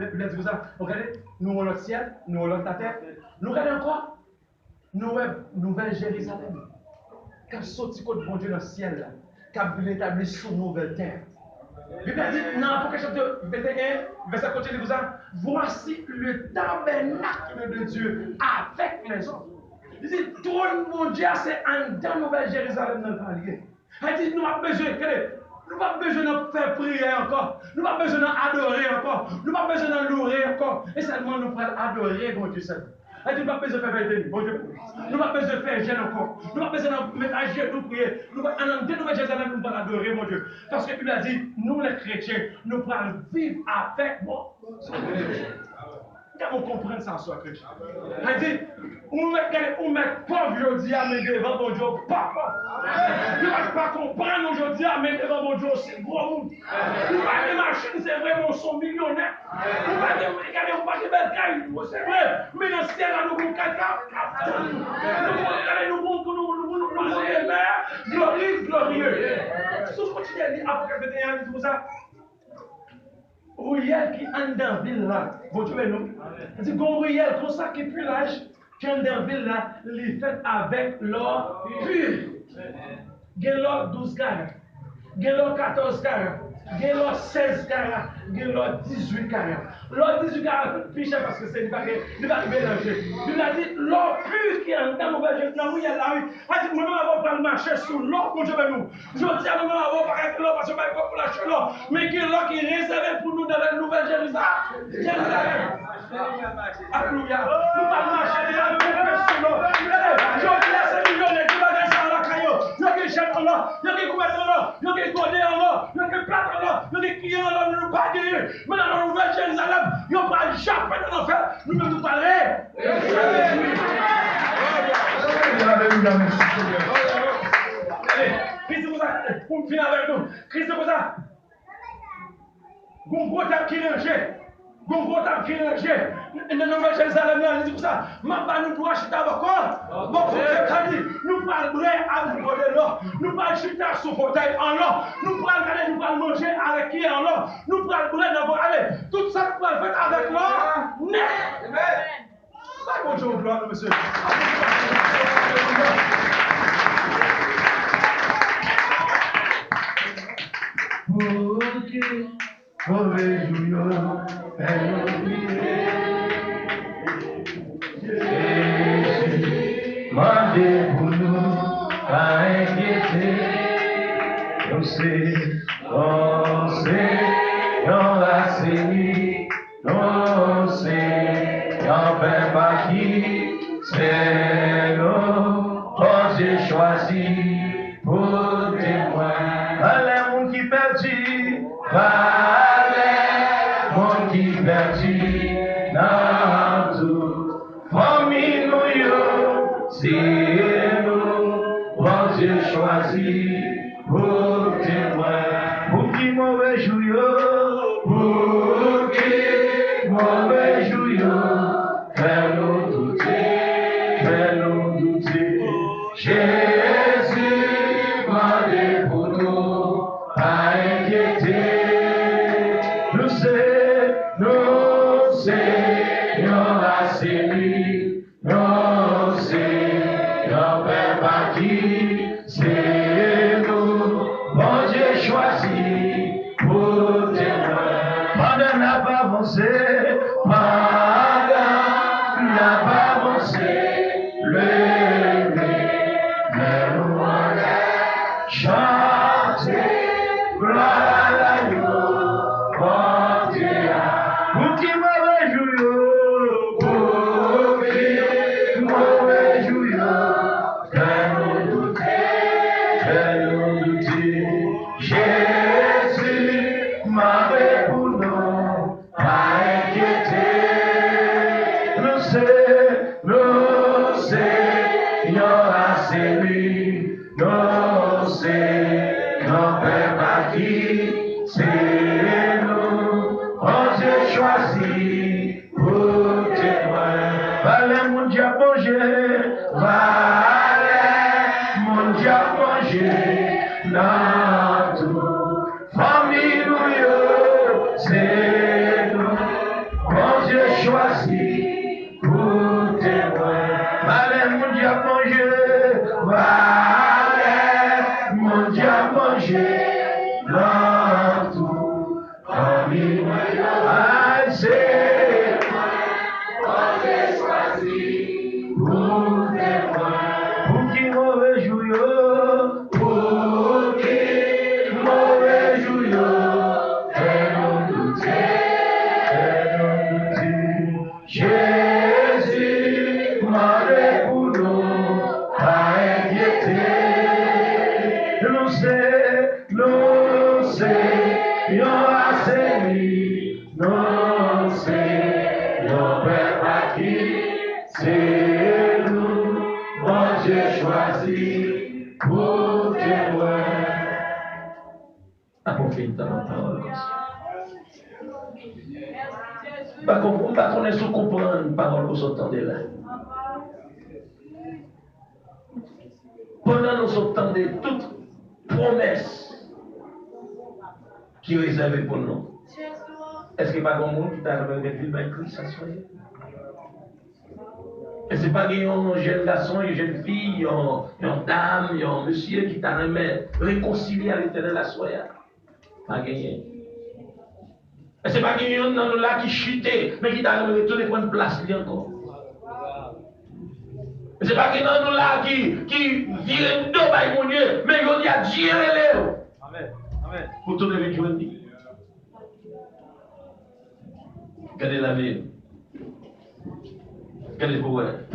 regardez, nous avons le ciel, nous avons la terre, nous regardons encore, nous avons nouvelle Jérusalem. Quand sorti côté bon Dieu dans le ciel, là, quand il établi sur nouvelle terre. Il a dit, dans l'Apocalypse chapitre 21, verset continue de vous dire, voici le tabernacle de Dieu avec les hommes. Il dit, tout le monde, c'est en dans la nouvelle Jérusalem dans le palier. Il dit, nous avons besoin, nous n'avons pas besoin de faire prier encore. Nous n'avons pas besoin d'adorer encore. Nous n'avons pas besoin de louer encore. Et seulement nous pouvons adorer, bon Dieu seul. Et nous n'avons pas besoin de faire veille, bon Dieu. Nous n'avons pas besoin de faire gêne encore. Nous n'avons pas besoin de mettre à genoux prier. Nous n'avons pas besoin de nous adorer, mon Dieu. Parce que il a dit, nous les chrétiens, nous pouvons vivre avec bon. Quand on comprend ça, soit chrétien. Il dit, on met pauvre aujourd'hui à mettre devant mon Dieu, papa. Nous ne pouvons pas comprendre aujourd'hui à mettre devant mon Dieu, c'est gros monde. Nous pas des machines, c'est vrai, on sont millionnaires. Nous pas des belles cailles, c'est vrai. Mais dans le ciel, nous avons 4 nous avons des mers, glorieux. Si vous continuez à dire, après que vous avez dit ça, Ruelle qui est dans la ville là, vous trouvez nous? C'est une ruelle comme ça qui pue l'âge, qui est dans la ville là, il est fait avec l'or pur. Il y a l'or 12 carats, il y a l'or 14 carats, il y a l'or 16 carats, il y a l'or 18 carats. L'or 18 carats est plus cher parce que c'est une baguette, il va mélanger. Il a dit l'or pur qui est dans la ruelle là, il y a la rue. Il dit, maintenant, on va marcher sur l'or pour nous. Je dis, maintenant, on va arrêter l'or parce qu'on va pour lâcher l'or. Mais qui est l'or qui est réservé pour nous dans la nouvelle Jérusalem. Alléluia. Nous allons marcher dans la nouvelle Jérusalem. Je dis à ces millionnaires qui vont gagner ça à la caillou. Il y a qui chèque en l'or, il y a qui couverture en l'or, il y a qui godé en l'or, il y a qui plate en l'or, il y a qui client en l'or, nous ne pas dire. Mais dans la nouvelle Jérusalem, il n'y a pas jamais dans l'enfer. Nous ne nous parler. Alléluia, merci Seigneur. Christ vous a, pour finir avec nous, Christ vous a, gros tape qui rangeait, gros tape qui rangeait, dans la nouvelle Jérusalem, il dit pour ça, ma pas nous pour acheter encore, bon, nous parlons à nous de l'or, nous parlons chuter sous fauteuil en l'or, nous parlons manger avec qui en l'or, nous parlons d'abord, allez, tout ça nous parlons faire avec l'or, Amen. Bonjour, gloire, monsieur. Ok, alléluia, Jésus, mandez-vous pas inquiéter, on sait, on l'a série, on sait, on fait pas qui, c'est nous, on j'ai choisi pour témoin. Allez, mon qui perdu, allez, mon qui perdu, dans tout, famille nous, c'est nous, bon Dieu choisi pour témoin. n'a pas avancé, pendant n'a pas avancé, levé, mais nous chanter, gloire à l'agneau, bon Dieu, pour qui mauvais jour, pour qui mauvais jour, que nous douter, Jésus m'avait pour nous, pas inquiété, nous Seigneur a servi, nous Seigneur Père pas qui, c'est nous, on s'est choisi pour témoin. Valais mon Dieu manger, valais mon Dieu manger, dans tout, famille nous, c'est nous, on s'est choisi pour témoin. Valais mon Dieu manger, valais mon Dieu manger, dans tout, famille nous, c'est on s'est choisi pour témoin. Pour qui mauvais jour, pour qui mauvais jour, fais-nous douter, Jésus m'avait pour nous, pas inquiété, nous Seigneur a servi, nous Seigneur Père pas qui, c'est nous, bon Dieu choisi pour témoin. A confié dans la parole comme ça. Pas qu'on est sous comprendre une parole que vous entendez là. Pendant nous entendons toute promesse qui est réservée pour nous. Est-ce qu'il n'y a pas de monde qui t'a révélé le Christ à soi? Est-ce qu'il n'y a pas un jeune garçon, une jeune fille, une dame, un monsieur qui t'a réconcilié à l'éternel à soi? Pas gagné. Est-ce qu'il n'y a pas un dans là qui chutait, mais qui t'a retourné pour une place encore? C'est pas qu'il y a un là qui vire deux par mon Dieu, mais il y a Dieu et Amen. Amen. Pour tout le jour. Regardez la vie. Regardez pour elle.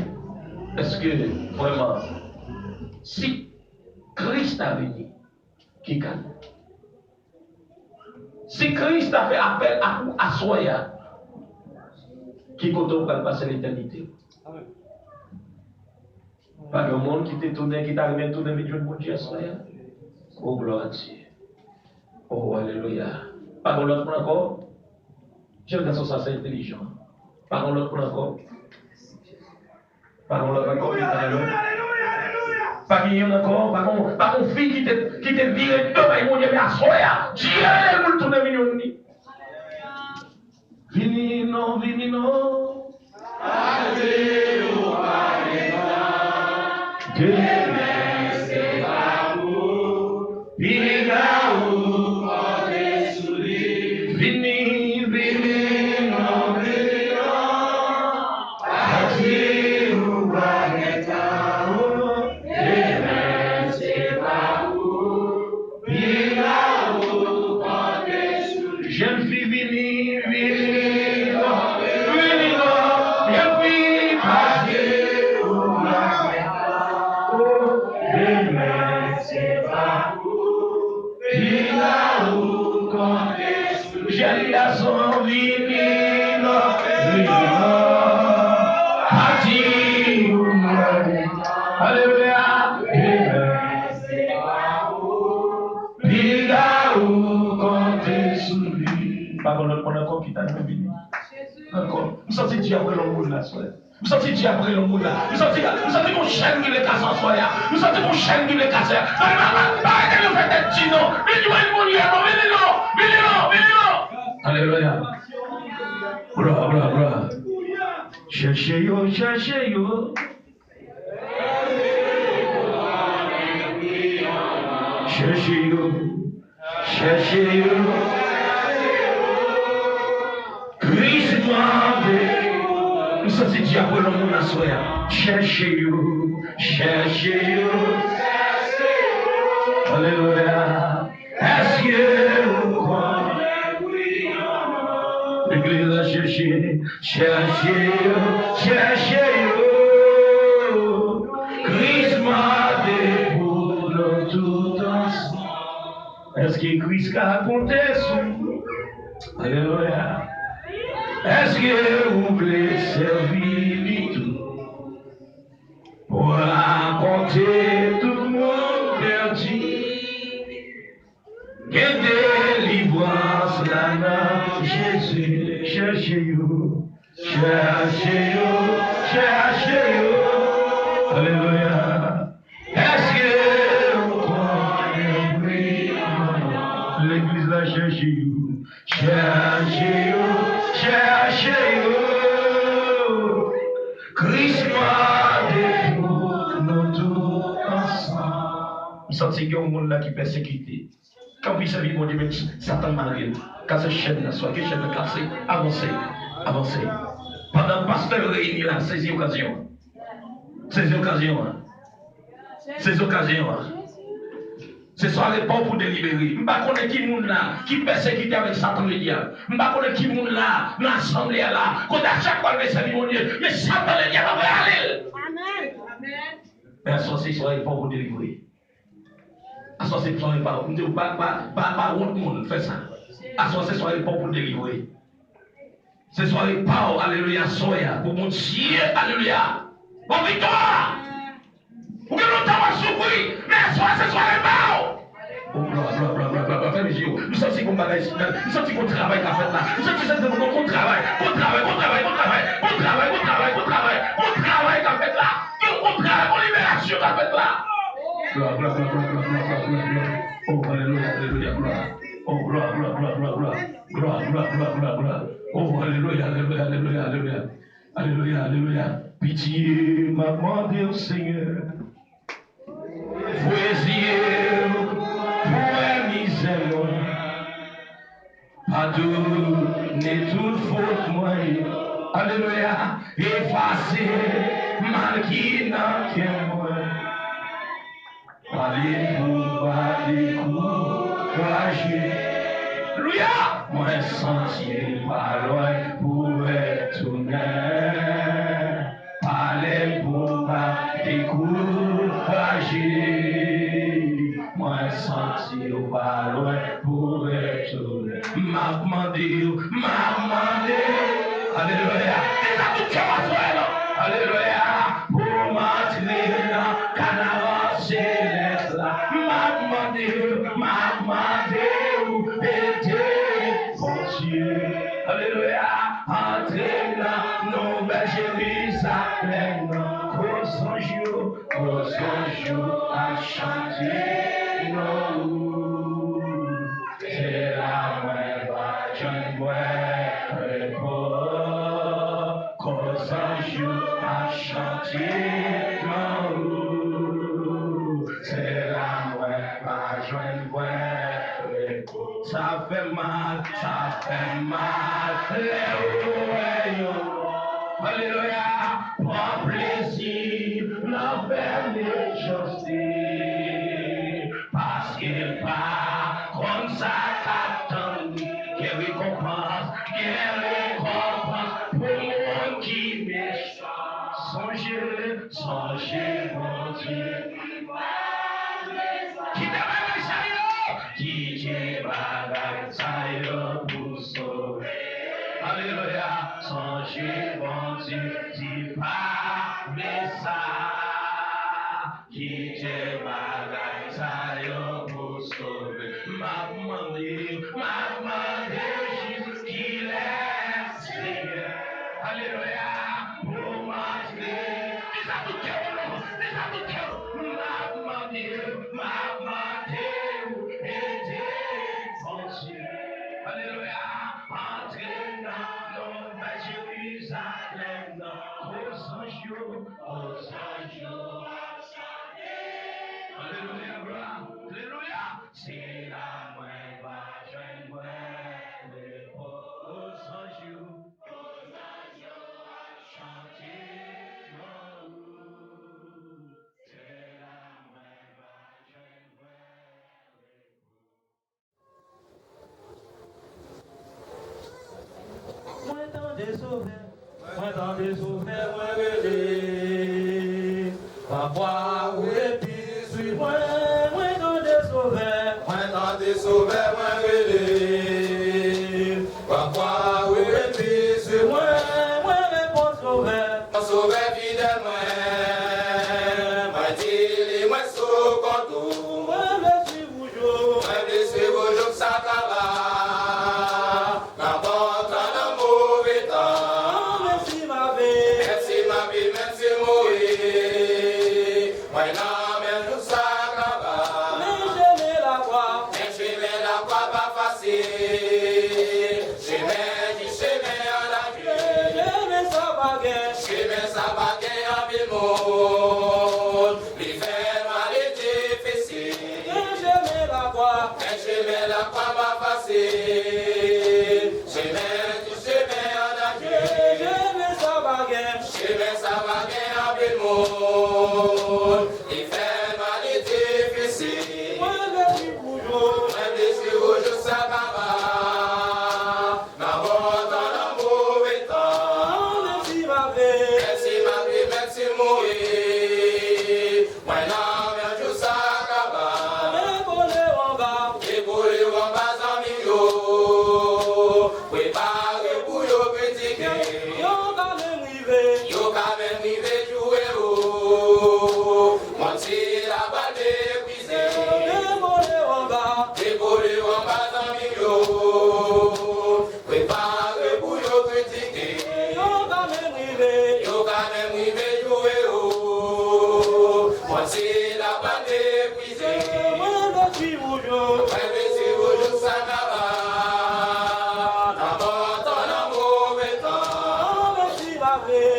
Est-ce que vraiment, si Christ a venu, qui gagne? Si Christ a fait appel à Soya, qui compte va passer l'éternité? Pas le monde qui t'est tourné, qui t'a remis tourné, mais Dieu mon Dieu à Soya. Oh gloire à Dieu. Oh alléluia. Pas l'autre pour encore. J'ai le garçon ça c'est intelligent. Pas l'autre pour encore. Pas l'autre encore. Pas qu'il y en a encore. Pas mon fille qui t'est viré demain, mon Dieu, mais à Soya. Dieu est le tourner million. Vini non. Alléluia. Demain c'est pas vous. Vous sentez Dieu après le monde là, vous sentez Dieu après le monde là. Vous sentez qu'on chaîne qui les casse en soi. Vous sentez qu'on chaîne qui les casse. Arrêtez de faire des petits noms. Alléluia. Bra. Cherchez yo. Cherchez yo. Christmas Day. Nous sommes dit après le monde à soi. Cherchez-vous, cherchez-vous. Alléluia. Est-ce que vous croyez? L'église a cherché, cherchez-vous, cherchez-vous. Christmas Day pour nous tout ensemble. Est-ce que Christ a compté sur nous? Alléluia. Est-ce que vous voulez servir tout pour raconter tout le monde perdu? Quelle délivrance la main Jésus, cherchez-vous, cherchez-vous, cherchez-vous. Alléluia. Est-ce que vous croyez? L'église la cherchez-vous, cherchez-vous, cherchez-vous. Christmas Day pour nous tous ensemble. Vous sentez qu'il y a un monde là qui est persécuté. Quand vous savez, mon Dieu, mais Satan m'arrive. Quand ce chaîne là, soit que chaîne de classé, avancez, avancez. Pendant le pasteur réuni là, saisis l'occasion. Saisis l'occasion. Saisis l'occasion. Ce soir, les pas pour délibérer. Je ne sais pas qui monde là, qui persécute avec Satan le diable. Je ne sais pas qui monde là, dans l'assemblée là, quand à chaque fois, mon Dieu, mais Satan le diable va aller. Amen. Amen. Mais à ce soir, il pas pour délivrer. À ce soir, il pas honte monde fait ça. À ce soir, il pas pour délivrer. Ce soir, il pas, alléluia, soya, pour mon Dieu, alléluia. Bon victoire. Pour que nous t'avons souffert, mais à ce soir, il pas. Oh, blah, fais mes yeux. Nous sommes comme bagage, nous sommes comme travail qu'a fait là. Nous sommes comme travail qu'a fait là. Comme travail, comme libération qu'a fait là. Oh, alléluia, alléluia, gloire. Oh, gloire. Oh, alléluia, alléluia, alléluia. Alléluia, alléluia. Pitié m'a demandé au Seigneur. Voyez, pour misère, pardonnez toute faute, moi. Alléluia, effacez mal qui n'a qu'un moi. Allez courager. Alléluia, moi senti par loin pour être honnête. Allez pour décourager. Moi senti par loin pour être honnête. M'a demandé. Alléluia. Alléluia. Pour m'attirer dans canard céleste là. M'a demandé où était mon Dieu. Alléluia. Entrer dans nos belles Jérusalem. Qu'au jour à chanter nos. C'est la moi, je moi. À chanter c'est la pas joindre ça fait mal alléluia prends plaisir dans faire les choses parce qu'il pas comme ça t'attend qu'il récompense pour moi qui m'échappe. Songez, mon Dieu. Qui t'est bagaille pour sauver. Alléluia. Songez, mon Dieu, dis pas, mais ça. Qui t'est bagaille pour sauver. M'a demandé, Jésus, qu'il est Seigneur. Alléluia. Pour m'attirer. Alléluia, entrez dans nos Jérusalem, aux anges, alléluia, gloire, alléluia, c'est la moindre, je vois, aux anges. des sauveurs, moi dans des sauveurs, moi relais. Parfois, où est puis suis-moi, moi dans des sauveurs, moi relais. Parfois, où est puis suis-moi, moi réponds sauveur. Sauveur fidèle, moi dis-le, moi sous contour. Moi me suis toujours, Moi blessé, vos jours, ça va. N'importe un mauvais temps. merci ma vie. Merci ma vie, merci mourir. Moi non, mais nous ça va. Mais j'aimais la croix, Mais j'aimais la croix pas facile. J'aimais du chemin en la vie. j'aimais sa baguette. J'aimais sa baguette en ville monde. L'hiver m'a été difficile. Mais j'aimais la croix, Mais j'aimais la croix pas facile. J'aimais du chemin en la vie. j'aimais sa baguette. J'aimais sa baguette en ville monde. L'hiver m'a été difficile. Moi me suis toujours, Même les jours, je sais pas. N'importe un mauvais temps. merci ma vie. Merci ma vie, merci mourir. Moi non, mais je sais pas. Mais bonheur en bas, Et pour les rombas en milieu, préparez pour yo critiquer. yo va me river. Yo quand même rivé jouer haut. Mon tir la balle épuisée. Mais bonheur en bas, Et pour les rombas en milieu, préparez pour yo critiquer. yo va me river. Yo quand même rivé jouer haut. Mon tir la balle épuisée. Moi me suis toujours, Ouais, mais si vous jouez ça va. N'importe un mauvais temps. merci ma vie.